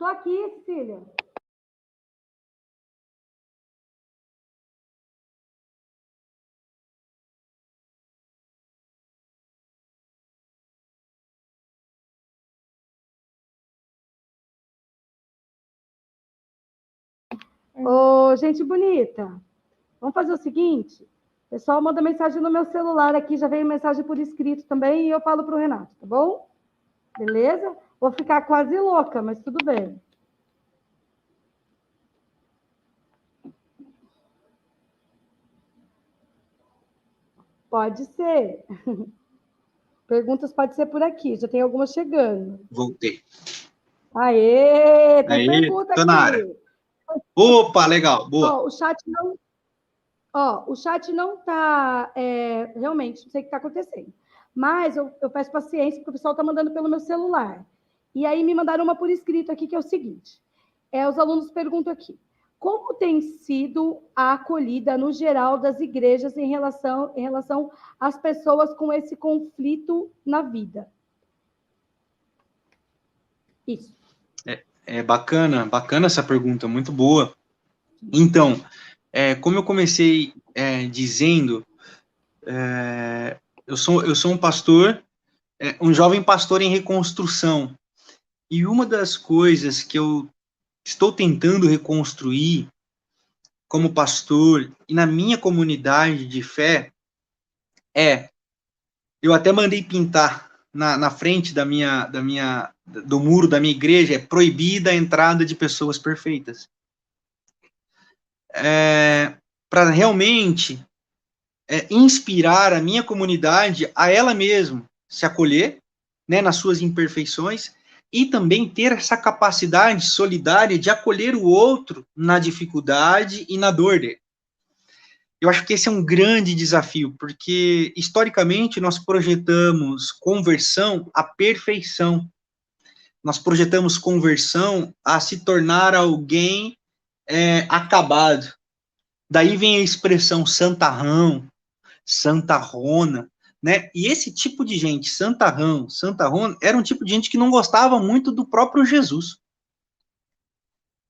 Estou aqui, Cecília. Ô, gente bonita, vamos fazer o seguinte, o pessoal manda mensagem no meu celular aqui, já veio mensagem por escrito também, e eu falo para o Renato, tá bom? Beleza? Vou ficar quase louca, mas tudo bem. Pode ser. Perguntas pode ser por aqui, já tem algumas chegando. Voltei. Aê, tem Aí, pergunta tô aqui. na área. Opa, legal, boa. Ó, o chat não está, realmente, não sei o que está acontecendo. Mas eu peço paciência, porque o pessoal está mandando pelo meu celular. E aí me mandaram uma por escrito aqui, que é o seguinte. Os alunos perguntam aqui. Como tem sido a acolhida, no geral, das igrejas em relação às pessoas com esse conflito na vida? Isso. É bacana essa pergunta, muito boa. Então, como eu comecei dizendo, eu sou um pastor, um jovem pastor em reconstrução. E uma das coisas que eu estou tentando reconstruir como pastor e na minha comunidade de fé eu até mandei pintar na frente do muro da minha igreja, é proibida a entrada de pessoas perfeitas. Para realmente inspirar a minha comunidade a ela mesma se acolher, né, nas suas imperfeições, e também ter essa capacidade solidária de acolher o outro na dificuldade e na dor dele. Eu acho que esse é um grande desafio, porque, historicamente, nós projetamos conversão à perfeição. Nós projetamos conversão a se tornar alguém acabado. Daí vem a expressão santarrão, santarrona, né? E esse tipo de gente, santarrão, santarrona, era um tipo de gente que não gostava muito do próprio Jesus.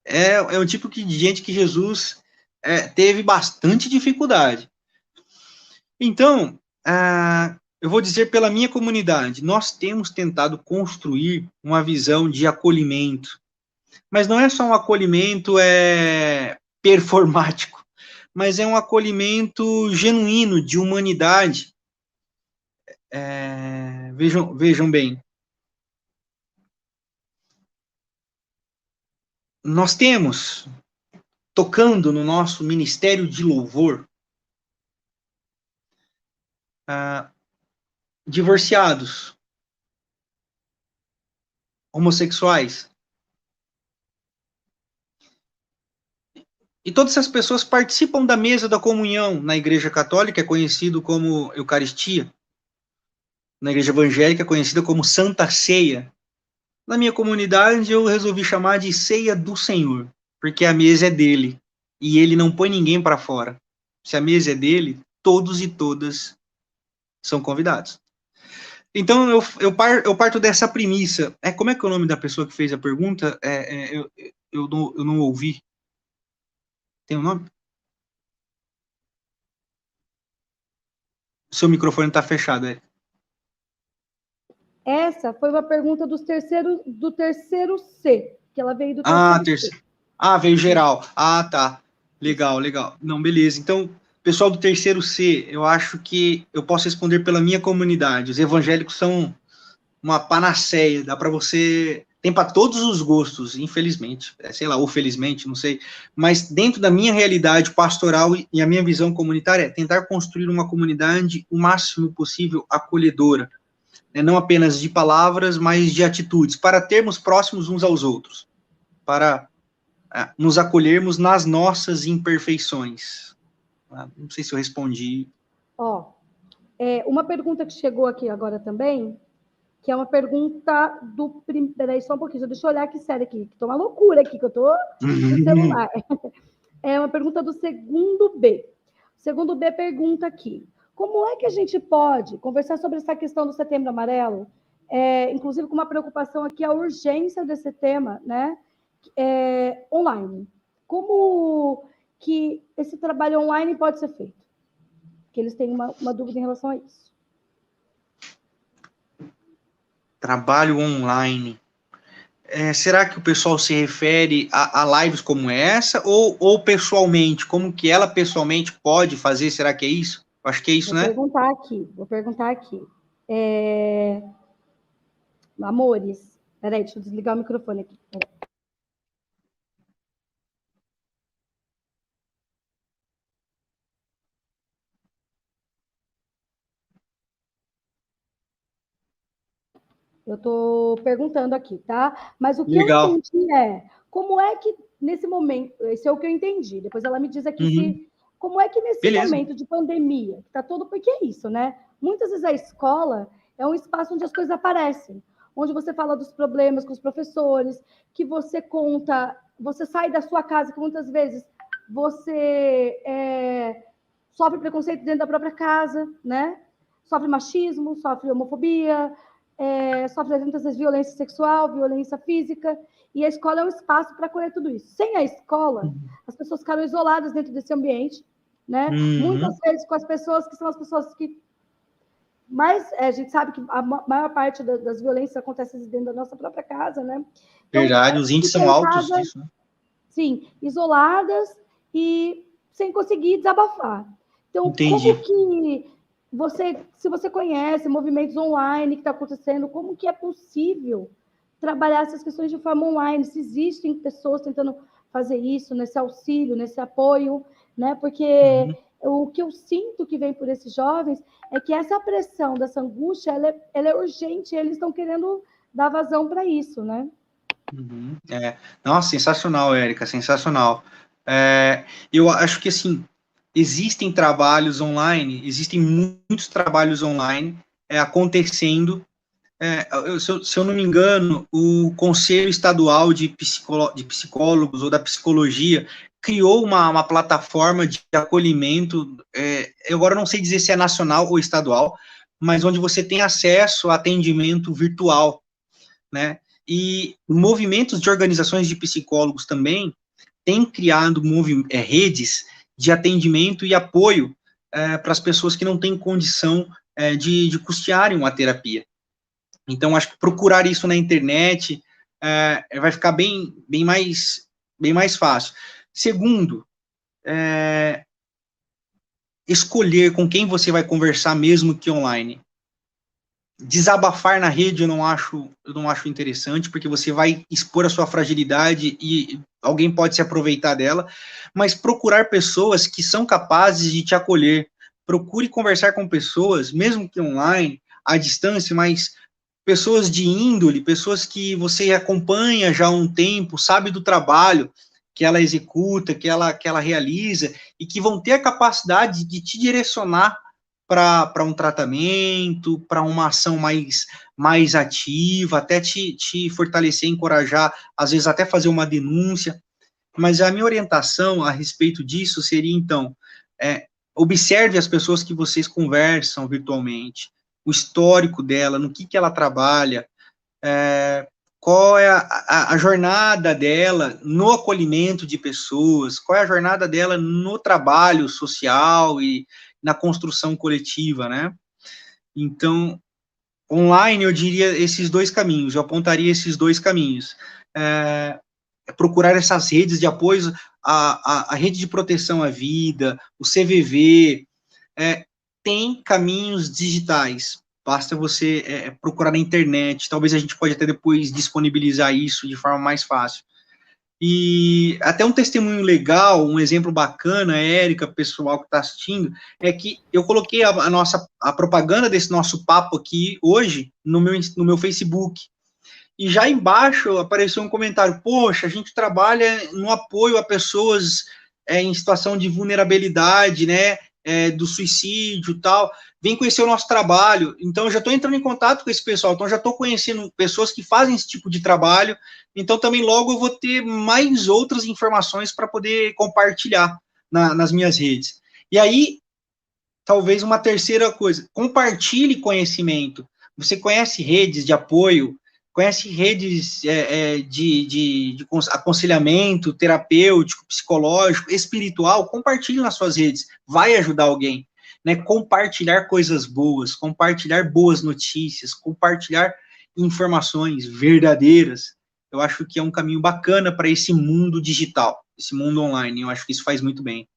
É um tipo de gente que Jesus teve bastante dificuldade. Então, eu vou dizer pela minha comunidade, nós temos tentado construir uma visão de acolhimento, mas não é só um acolhimento performático, mas é um acolhimento genuíno, de humanidade. Vejam bem, nós temos, tocando no nosso ministério de louvor, divorciados, homossexuais. E todas essas pessoas participam da mesa da comunhão na Igreja Católica, é conhecido como Eucaristia. Na Igreja Evangélica, é conhecida como Santa Ceia. Na minha comunidade, eu resolvi chamar de Ceia do Senhor, porque a mesa é dele, e ele não põe ninguém para fora. Se a mesa é dele, todos e todas são convidados. Então, eu parto dessa premissa. Como é que é o nome da pessoa que fez a pergunta? Eu não ouvi. Tem um nome? Seu microfone está fechado, Essa foi uma pergunta do terceiro C, que ela veio do terceiro C. Veio geral. Tá. Legal. Não, beleza. Então, pessoal do terceiro C, eu acho que eu posso responder pela minha comunidade. Os evangélicos são uma panaceia, dá para você... Tem para todos os gostos, infelizmente. Ou felizmente, não sei. Mas dentro da minha realidade pastoral e a minha visão comunitária é tentar construir uma comunidade o máximo possível acolhedora. Não apenas de palavras, mas de atitudes, para termos próximos uns aos outros, para nos acolhermos nas nossas imperfeições. Não sei se eu respondi. Uma pergunta que chegou aqui agora também, que é uma pergunta do... Peraí, só um pouquinho, deixa eu olhar que sério aqui, que tô uma loucura aqui, que eu tô no celular. É uma pergunta do segundo B. O segundo B pergunta aqui, como é que a gente pode conversar sobre essa questão do Setembro Amarelo, inclusive com uma preocupação aqui, a urgência desse tema, né? online. Como que esse trabalho online pode ser feito? Que eles têm uma dúvida em relação a isso. Trabalho online. Será que o pessoal se refere a lives como essa ou pessoalmente? Como que ela pessoalmente pode fazer? Será que é isso? Acho que é isso, né? Vou perguntar aqui. Amores, peraí, deixa eu desligar o microfone aqui. Peraí. Eu estou perguntando aqui, tá? Mas o que Legal. eu entendi como é que nesse momento, esse é o que eu entendi, depois ela me diz aqui como é que nesse momento de pandemia, que tá todo, porque é isso, né? Muitas vezes a escola é um espaço onde as coisas aparecem, onde você fala dos problemas com os professores, que você conta, você sai da sua casa, que muitas vezes você sofre preconceito dentro da própria casa, né? Sofre machismo, sofre homofobia, sofre muitas vezes violência sexual, violência física, e a escola é um espaço para acolher tudo isso. Sem a escola, as pessoas ficaram isoladas dentro desse ambiente, né? Muitas vezes com as pessoas que são as pessoas que mais... a gente sabe que a maior parte das violências acontece dentro da nossa própria casa, né? Então, verdade, os índices são altos disso, né? Sim, isoladas e sem conseguir desabafar. Então, Entendi. como que se você conhece movimentos online que está acontecendo, como que é possível trabalhar essas questões de forma online? Se existem pessoas tentando fazer isso, nesse auxílio, nesse apoio, né? Porque o que eu sinto que vem por esses jovens é que essa pressão, dessa angústia, ela é urgente, e eles estão querendo dar vazão para isso, né? Nossa, sensacional, Érica, sensacional. Eu acho que, assim, existem trabalhos online, existem muitos trabalhos online acontecendo. Se eu não me engano, o Conselho Estadual de Psicólogos ou da Psicologia criou uma plataforma de acolhimento, eu agora não sei dizer se é nacional ou estadual, mas onde você tem acesso a atendimento virtual, né? E movimentos de organizações de psicólogos também têm criado redes de atendimento e apoio para as pessoas que não têm condição de custearem uma terapia. Então, acho que procurar isso na internet vai ficar bem mais fácil. Segundo, escolher com quem você vai conversar mesmo que online. Desabafar na rede eu não acho interessante, porque você vai expor a sua fragilidade e alguém pode se aproveitar dela, mas procurar pessoas que são capazes de te acolher. Procure conversar com pessoas, mesmo que online, à distância, mas pessoas de índole, pessoas que você acompanha já há um tempo, sabe do trabalho que ela executa, que ela realiza, e que vão ter a capacidade de te direcionar para um tratamento, para uma ação mais ativa, até te fortalecer, encorajar, às vezes até fazer uma denúncia. Mas a minha orientação a respeito disso seria, então, observe as pessoas que vocês conversam virtualmente, o histórico dela, no que ela trabalha, qual é a jornada dela no acolhimento de pessoas, qual é a jornada dela no trabalho social e na construção coletiva, né? Então, online, eu diria esses dois caminhos, eu apontaria esses dois caminhos. Procurar essas redes de apoio, a rede de proteção à vida, o CVV, tem caminhos digitais, basta você procurar na internet, talvez a gente pode até depois disponibilizar isso de forma mais fácil. E até um testemunho legal, um exemplo bacana, Érica, pessoal que está assistindo, é que eu coloquei a propaganda desse nosso papo aqui hoje no meu Facebook. E já embaixo apareceu um comentário: poxa, a gente trabalha no apoio a pessoas em situação de vulnerabilidade, né, do suicídio e tal, vem conhecer o nosso trabalho. Então, eu já estou entrando em contato com esse pessoal, então já estou conhecendo pessoas que fazem esse tipo de trabalho, então também logo eu vou ter mais outras informações para poder compartilhar nas minhas redes. E aí, talvez uma terceira coisa, compartilhe conhecimento. Você conhece redes de apoio, conhece redes de aconselhamento terapêutico, psicológico, espiritual, compartilhe nas suas redes, vai ajudar alguém, né? Compartilhar coisas boas, compartilhar boas notícias, compartilhar informações verdadeiras, eu acho que é um caminho bacana para esse mundo digital, esse mundo online, eu acho que isso faz muito bem.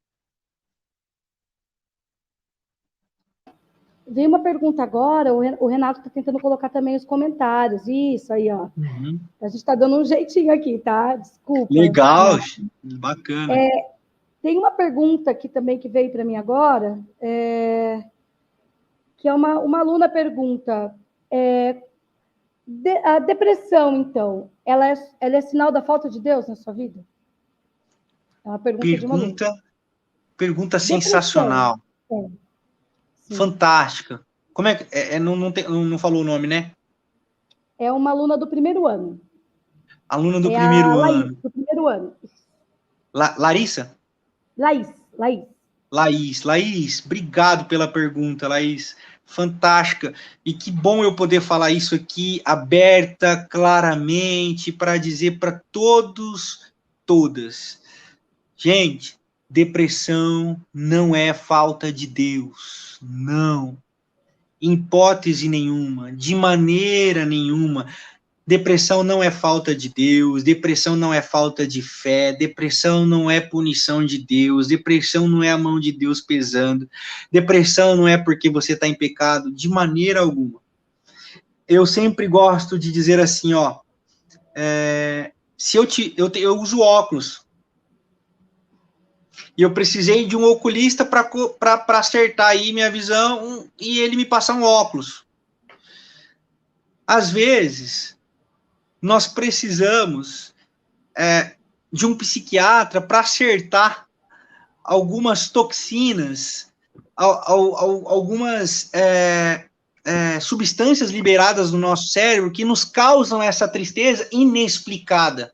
Veio uma pergunta agora, o Renato está tentando colocar também os comentários. Isso aí, ó. Uhum. A gente está dando um jeitinho aqui, tá? Desculpa. Legal, bacana. Tem uma pergunta aqui também que veio para mim agora, que é uma aluna pergunta, a depressão, então, ela é sinal da falta de Deus na sua vida? É uma pergunta de uma aluna. Pergunta sensacional. Fantástica. Como é que... não falou o nome, né? É uma aluna do primeiro ano. Aluna do primeiro ano. Laís, do primeiro ano. Larissa? Laís, obrigado pela pergunta, Laís. Fantástica. E que bom eu poder falar isso aqui aberta, claramente, para dizer para todos, todas. Gente, depressão não é falta de Deus. Não. Em hipótese nenhuma, de maneira nenhuma. Depressão não é falta de Deus, depressão não é falta de fé, depressão não é punição de Deus, depressão não é a mão de Deus pesando, depressão não é porque você está em pecado, de maneira alguma. Eu sempre gosto de dizer assim, ó, se eu uso óculos, e eu precisei de um oculista para acertar aí minha visão, e ele me passar um óculos. Às vezes, nós precisamos de um psiquiatra para acertar algumas toxinas, algumas substâncias liberadas no nosso cérebro que nos causam essa tristeza inexplicada.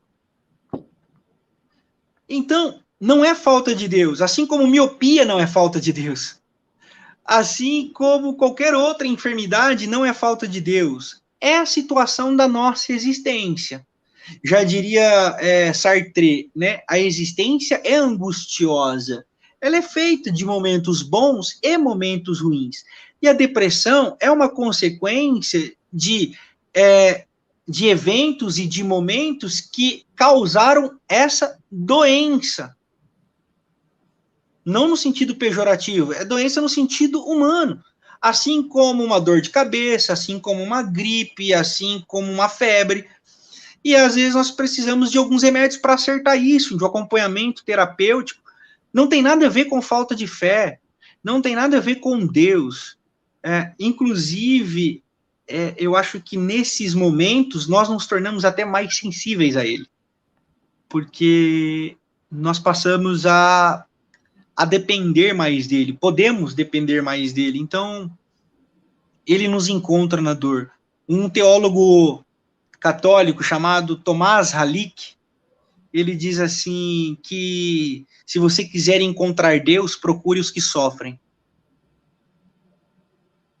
Então, não é falta de Deus, assim como miopia não é falta de Deus. Assim como qualquer outra enfermidade não é falta de Deus. É a situação da nossa existência. Já diria Sartre, né? A existência é angustiosa. Ela é feita de momentos bons e momentos ruins. E a depressão é uma consequência de eventos e de momentos que causaram essa doença. Não no sentido pejorativo, é doença no sentido humano. Assim como uma dor de cabeça, assim como uma gripe, assim como uma febre. E às vezes nós precisamos de alguns remédios para acertar isso, de um acompanhamento terapêutico. Não tem nada a ver com falta de fé, não tem nada a ver com Deus. Inclusive, eu acho que nesses momentos nós nos tornamos até mais sensíveis a Ele. Porque nós passamos a depender mais dele, podemos depender mais dele, então ele nos encontra na dor. Um teólogo católico chamado Tomás Halick, ele diz assim que se você quiser encontrar Deus, procure os que sofrem.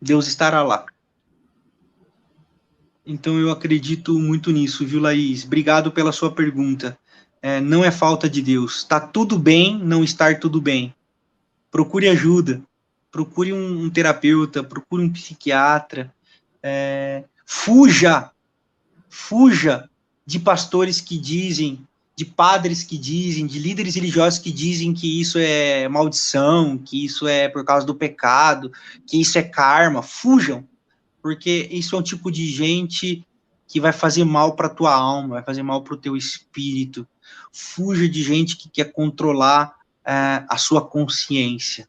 Deus estará lá. Então eu acredito muito nisso, viu, Laís? Obrigado pela sua pergunta. Não é falta de Deus. Está tudo bem não estar tudo bem. Procure ajuda. Procure um terapeuta, procure um psiquiatra. Fuja de pastores que dizem, de padres que dizem, de líderes religiosos que dizem que isso é maldição, que isso é por causa do pecado, que isso é karma. Fujam, porque isso é um tipo de gente que vai fazer mal para a tua alma, vai fazer mal para o teu espírito. Fuja de gente que quer controlar a sua consciência,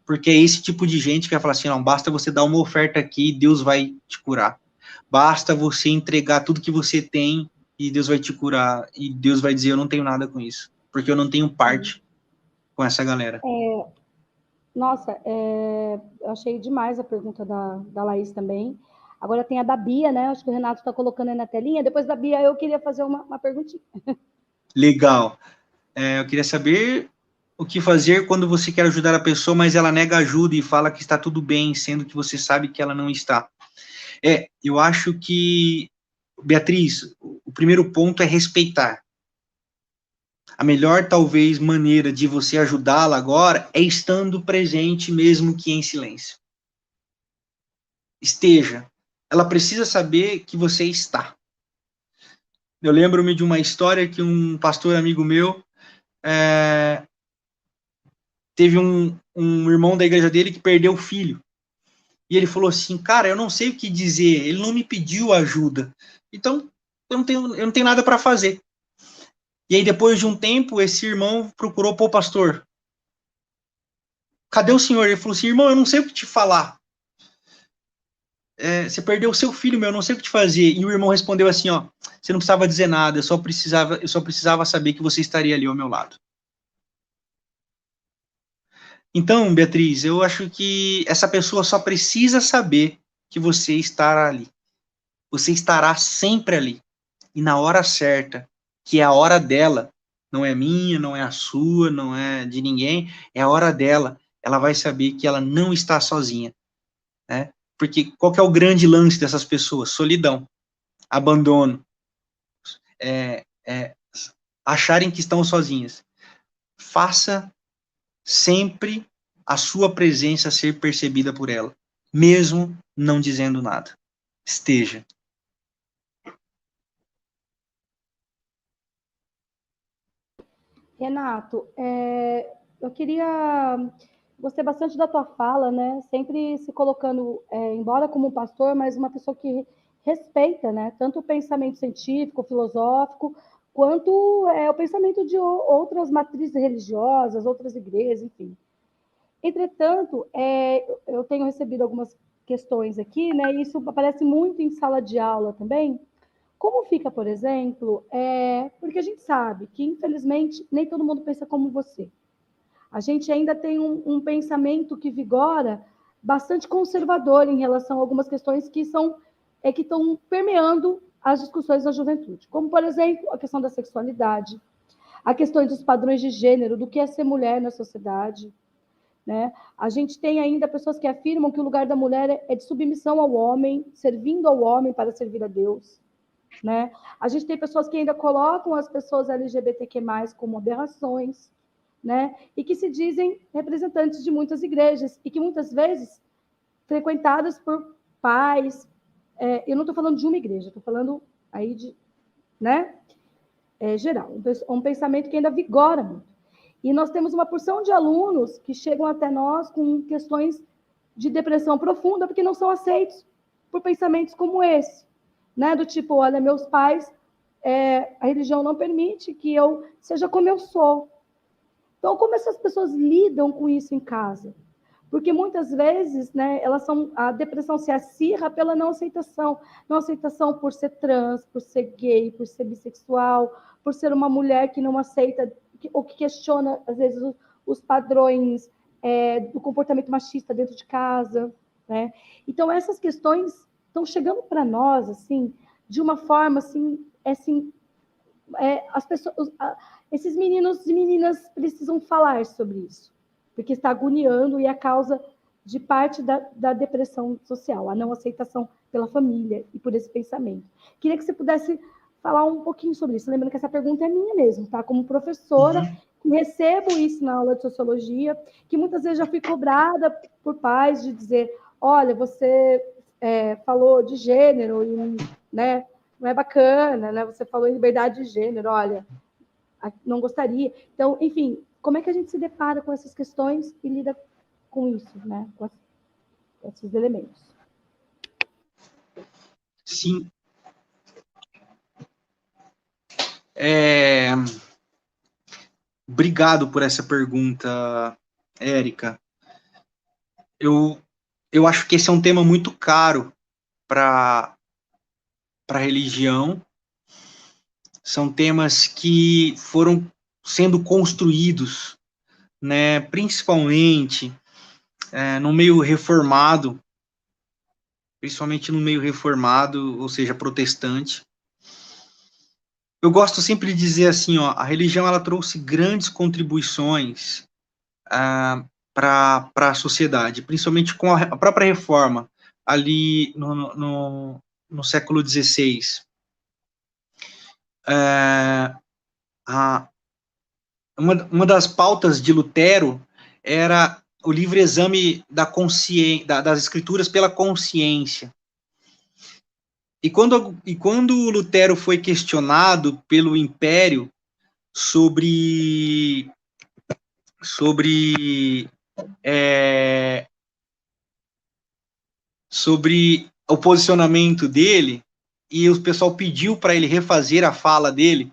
porque é esse tipo de gente que vai falar assim, não, basta você dar uma oferta aqui e Deus vai te curar, basta você entregar tudo que você tem e Deus vai te curar, e Deus vai dizer, eu não tenho nada com isso, porque eu não tenho parte com essa galera. Nossa, eu achei demais a pergunta da Laís também. Agora tem a da Bia, né? Acho que o Renato está colocando aí na telinha. Depois da Bia, eu queria fazer uma perguntinha. Legal. Eu queria saber o que fazer quando você quer ajudar a pessoa, mas ela nega ajuda e fala que está tudo bem, sendo que você sabe que ela não está. Eu acho que Beatriz, o primeiro ponto é respeitar. A melhor, talvez, maneira de você ajudá-la agora é estando presente, mesmo que em silêncio. Esteja. Ela precisa saber que você está. Eu lembro-me de uma história que um pastor amigo meu teve um irmão da igreja dele que perdeu o filho. E ele falou assim, cara, eu não sei o que dizer, ele não me pediu ajuda. Então, eu não tenho nada para fazer. E aí, depois de um tempo, esse irmão procurou o pastor. Cadê o senhor? Ele falou assim, irmão, eu não sei o que te falar. Você perdeu o seu filho, meu, eu não sei o que te fazer. E o irmão respondeu assim, ó, você não precisava dizer nada, eu só precisava saber que você estaria ali ao meu lado. Então, Beatriz, eu acho que essa pessoa só precisa saber que você estará ali. Você estará sempre ali. E na hora certa, que é a hora dela, não é minha, não é a sua, não é de ninguém, é a hora dela. Ela vai saber que ela não está sozinha, né? Porque qual que é o grande lance dessas pessoas? Solidão, abandono, acharem que estão sozinhas. Faça sempre a sua presença ser percebida por ela, mesmo não dizendo nada. Esteja. Renato, eu gostei bastante da tua fala, né? Sempre se colocando, embora como um pastor, mas uma pessoa que respeita, né? Tanto o pensamento científico, filosófico, quanto o pensamento de outras matrizes religiosas, outras igrejas, enfim. Entretanto, eu tenho recebido algumas questões aqui, né? E isso aparece muito em sala de aula também. Como fica, por exemplo, porque a gente sabe que, infelizmente, nem todo mundo pensa como você. A gente ainda tem um pensamento que vigora bastante conservador em relação a algumas questões que estão permeando as discussões da juventude. Como, por exemplo, a questão da sexualidade, a questão dos padrões de gênero, do que é ser mulher na sociedade, né? A gente tem ainda pessoas que afirmam que o lugar da mulher é de submissão ao homem, servindo ao homem para servir a Deus. Né? A gente tem pessoas que ainda colocam as pessoas LGBTQ+, como aberrações, né? E que se dizem representantes de muitas igrejas, e que muitas vezes frequentadas por pais. Eu não estou falando de uma igreja, estou falando aí de, né? Geral, um pensamento que ainda vigora muito. E nós temos uma porção de alunos que chegam até nós com questões de depressão profunda, porque não são aceitos por pensamentos como esse. Né? Do tipo, olha, meus pais, a religião não permite que eu seja como eu sou. Então, como essas pessoas lidam com isso em casa? Porque muitas vezes, né, a depressão se acirra pela não aceitação por ser trans, por ser gay, por ser bissexual, por ser uma mulher que não aceita, ou que questiona, às vezes, os padrões do comportamento machista dentro de casa. Né? Então, essas questões estão chegando para nós, assim, de uma forma, assim, as pessoas, esses meninos e meninas precisam falar sobre isso, porque está agoniando e é a causa de parte da depressão social, a não aceitação pela família e por esse pensamento. Queria que você pudesse falar um pouquinho sobre isso, lembrando que essa pergunta é minha mesmo, tá? Como professora, que recebo isso na aula de sociologia, que muitas vezes já fui cobrada por pais de dizer, olha, você falou de gênero, e, né, não é bacana, né? Você falou em liberdade de gênero, olha, não gostaria. Então, enfim, como é que a gente se depara com essas questões e lida com isso, né? Com esses elementos? Sim. Obrigado por essa pergunta, Érica. Eu acho que esse é um tema muito caro para a religião. São temas que foram sendo construídos, né, principalmente no meio reformado, ou seja, protestante. Eu gosto sempre de dizer assim, ó, a religião ela trouxe grandes contribuições para a sociedade, principalmente com a própria reforma, ali no século XVI. uma das pautas de Lutero era o livre exame das escrituras pela consciência. E quando Lutero foi questionado pelo Império sobre o posicionamento dele, e o pessoal pediu para ele refazer a fala dele,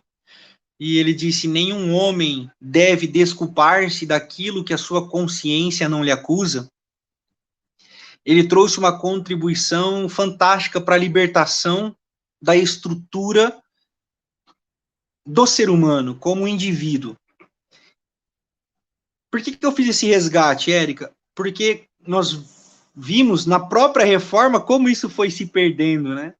e ele disse: nenhum homem deve desculpar-se daquilo que a sua consciência não lhe acusa. Ele trouxe uma contribuição fantástica para a libertação da estrutura do ser humano como indivíduo. Por que eu fiz esse resgate, Érica? Porque nós vimos na própria reforma como isso foi se perdendo, né?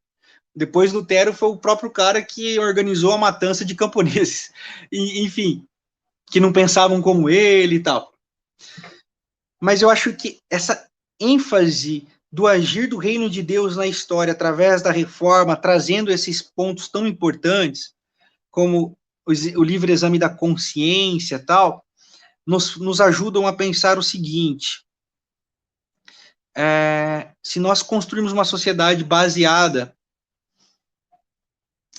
Depois Lutero foi o próprio cara que organizou a matança de camponeses, e, enfim, que não pensavam como ele e tal. Mas eu acho que essa ênfase do agir do reino de Deus na história através da reforma, trazendo esses pontos tão importantes, como o livre exame da consciência e tal, nos ajudam a pensar o seguinte: se nós construirmos uma sociedade baseada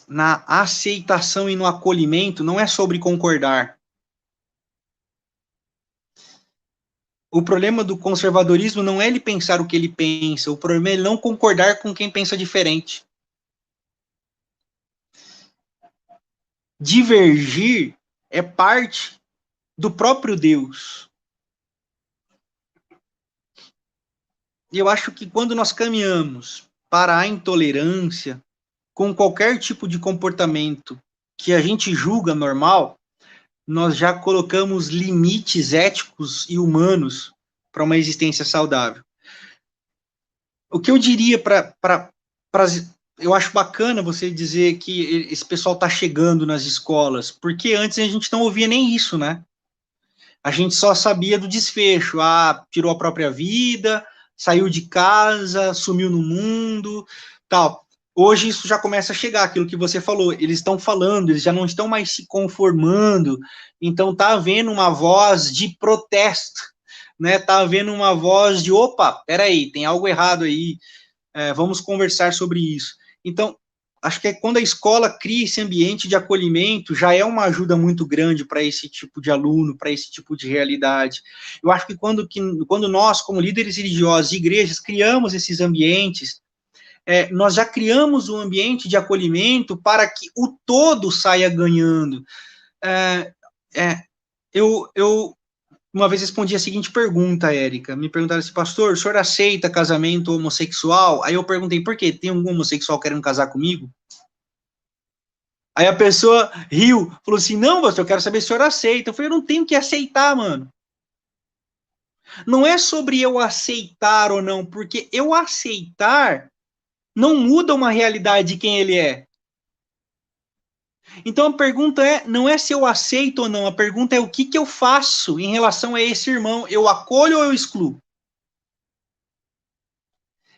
na aceitação e no acolhimento, não é sobre concordar. O problema do conservadorismo não é ele pensar o que ele pensa, o problema é ele não concordar com quem pensa diferente. Divergir é parte do próprio Deus. E eu acho que quando nós caminhamos para a intolerância, com qualquer tipo de comportamento que a gente julga normal, nós já colocamos limites éticos e humanos para uma existência saudável. O que eu diria eu acho bacana você dizer que esse pessoal está chegando nas escolas, porque antes a gente não ouvia nem isso, né? A gente só sabia do desfecho, tirou a própria vida, saiu de casa, sumiu no mundo, tal. Hoje isso já começa a chegar, aquilo que você falou, eles estão falando, eles já não estão mais se conformando, então está havendo uma voz de protesto, né? Está havendo uma voz de, opa, peraí, tem algo errado aí, vamos conversar sobre isso. Então, acho que quando a escola cria esse ambiente de acolhimento, já é uma ajuda muito grande para esse tipo de aluno, para esse tipo de realidade. Eu acho que quando nós, como líderes religiosos e igrejas, criamos esses ambientes, nós já criamos um ambiente de acolhimento para que o todo saia ganhando. Eu uma vez respondi a seguinte pergunta, Érica. Me perguntaram assim: pastor, o senhor aceita casamento homossexual? Aí eu perguntei: por quê? Tem algum homossexual querendo casar comigo? Aí a pessoa riu, falou assim: não, pastor, eu quero saber se o senhor aceita. Eu falei: eu não tenho que aceitar, mano. Não é sobre eu aceitar ou não, porque eu aceitar não muda uma realidade de quem ele é. Então a pergunta não é se eu aceito ou não, a pergunta é o que eu faço em relação a esse irmão. Eu acolho ou eu excluo?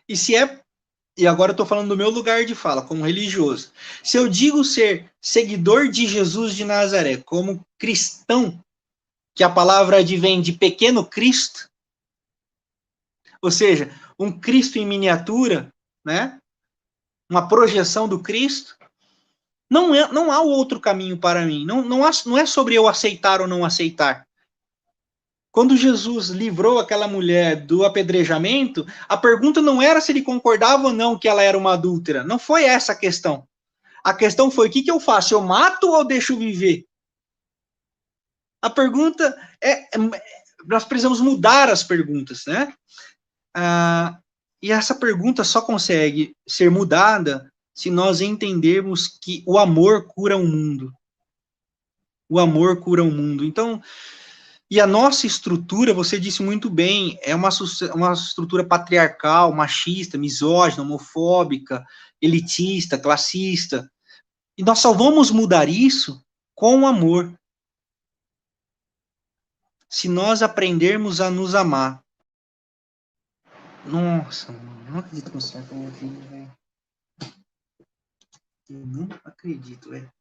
E agora eu estou falando do meu lugar de fala, como religioso. Se eu digo ser seguidor de Jesus de Nazaré, como cristão, que a palavra advém de pequeno Cristo, ou seja, um Cristo em miniatura, né? Uma projeção do Cristo, não há outro caminho para mim. Não é sobre eu aceitar ou não aceitar. Quando Jesus livrou aquela mulher do apedrejamento, a pergunta não era se ele concordava ou não que ela era uma adúltera. Não foi essa a questão. A questão foi: o que eu faço? Eu mato ou deixo viver? A pergunta nós precisamos mudar as perguntas, né? E essa pergunta só consegue ser mudada se nós entendermos que o amor cura o mundo. O amor cura o mundo. Então, e a nossa estrutura, você disse muito bem, é uma estrutura patriarcal, machista, misógina, homofóbica, elitista, classista. E nós só vamos mudar isso com o amor. Se nós aprendermos a nos amar. Nossa, mano, não acredito que você está ouvindo, velho. Eu não acredito, velho.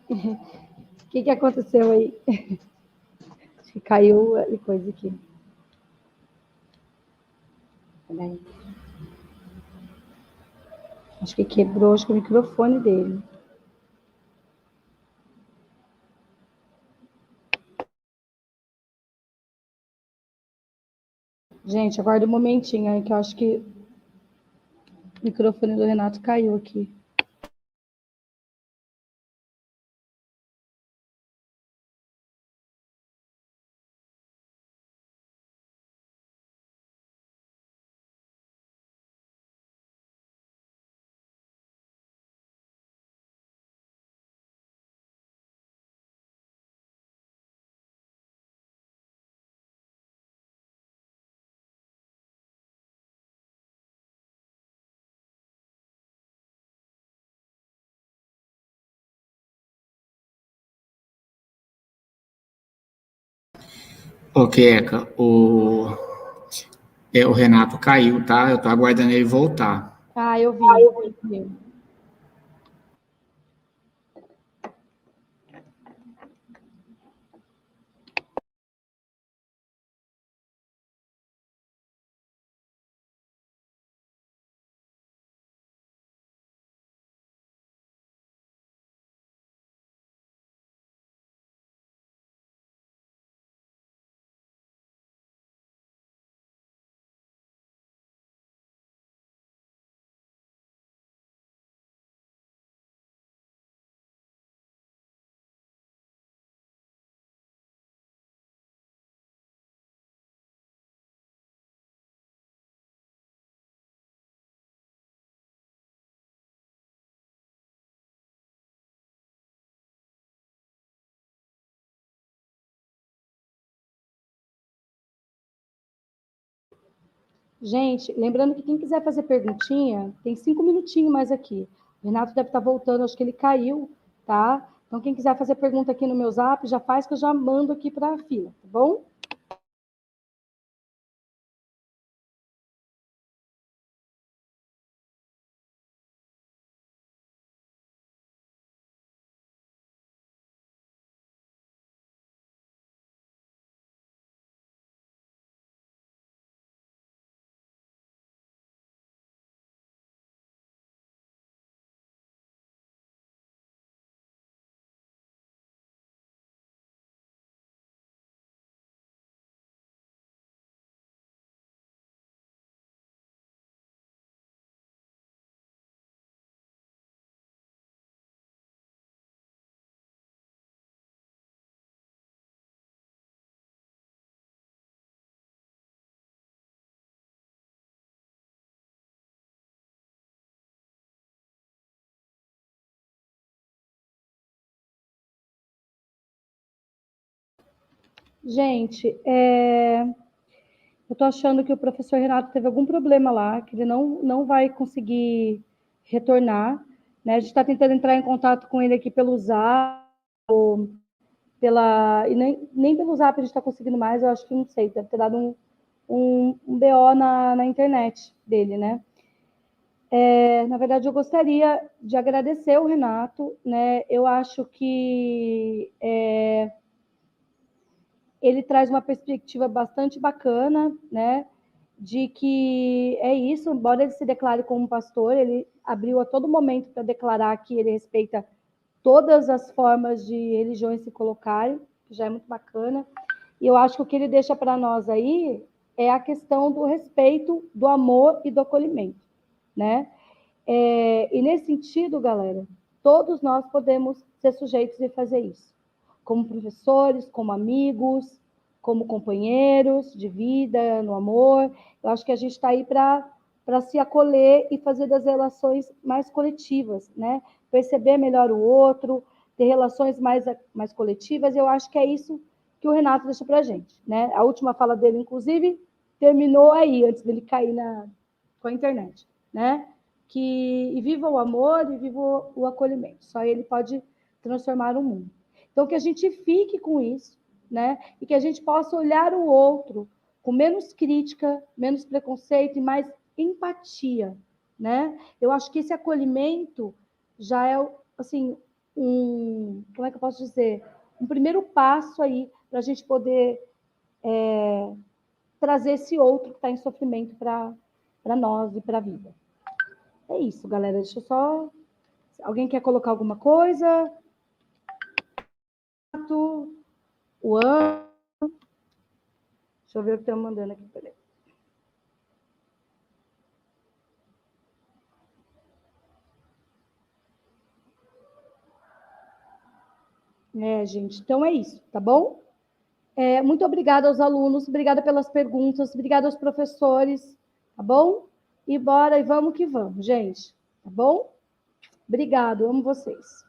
O que aconteceu aí? Acho que caiu a coisa aqui. Peraí. Acho que quebrou, acho que o microfone dele. Gente, aguarda um momentinho aí, que eu acho que o microfone do Renato caiu aqui. Ok, Eka, o Renato caiu, tá? Eu tô aguardando ele voltar. Ah, eu vi. Gente, lembrando que quem quiser fazer perguntinha, tem 5 minutinhos mais aqui. O Renato deve estar voltando, acho que ele caiu, tá? Então, quem quiser fazer pergunta aqui no meu zap, já faz que eu já mando aqui para a fila, tá bom? Gente, eu estou achando que o professor Renato teve algum problema lá, que ele não vai conseguir retornar, né? A gente está tentando entrar em contato com ele aqui pelo Zap, e nem pelo Zap a gente está conseguindo mais, eu acho que não sei, deve ter dado um BO na internet dele, né? Na verdade, eu gostaria de agradecer o Renato, né? Eu acho que ele traz uma perspectiva bastante bacana, né? De que é isso, embora ele se declare como pastor, ele abriu a todo momento para declarar que ele respeita todas as formas de religiões se colocarem, que já é muito bacana. E eu acho que o que ele deixa para nós aí é a questão do respeito, do amor e do acolhimento, né? E nesse sentido, galera, todos nós podemos ser sujeitos de fazer isso, como professores, como amigos, como companheiros de vida, no amor. Eu acho que a gente está aí para se acolher e fazer das relações mais coletivas, né? Perceber melhor o outro, ter relações mais coletivas. Eu acho que é isso que o Renato deixa para a gente, né? A última fala dele, inclusive, terminou aí, antes dele cair com a internet, né? E viva o amor e viva o acolhimento. Só ele pode transformar o mundo. Então, que a gente fique com isso, né? E que a gente possa olhar o outro com menos crítica, menos preconceito e mais empatia, né? Eu acho que esse acolhimento já é, assim, como é que eu posso dizer? Um primeiro passo aí para a gente poder trazer esse outro que está em sofrimento para nós e para a vida. É isso, galera. Deixa eu só... Alguém quer colocar alguma coisa? O ano. Deixa eu ver o que estão mandando aqui. Peraí. Gente, então é isso, tá bom? Muito obrigada aos alunos, obrigada pelas perguntas, obrigada aos professores, tá bom? E bora, e vamos que vamos, gente, tá bom? Obrigado, amo vocês.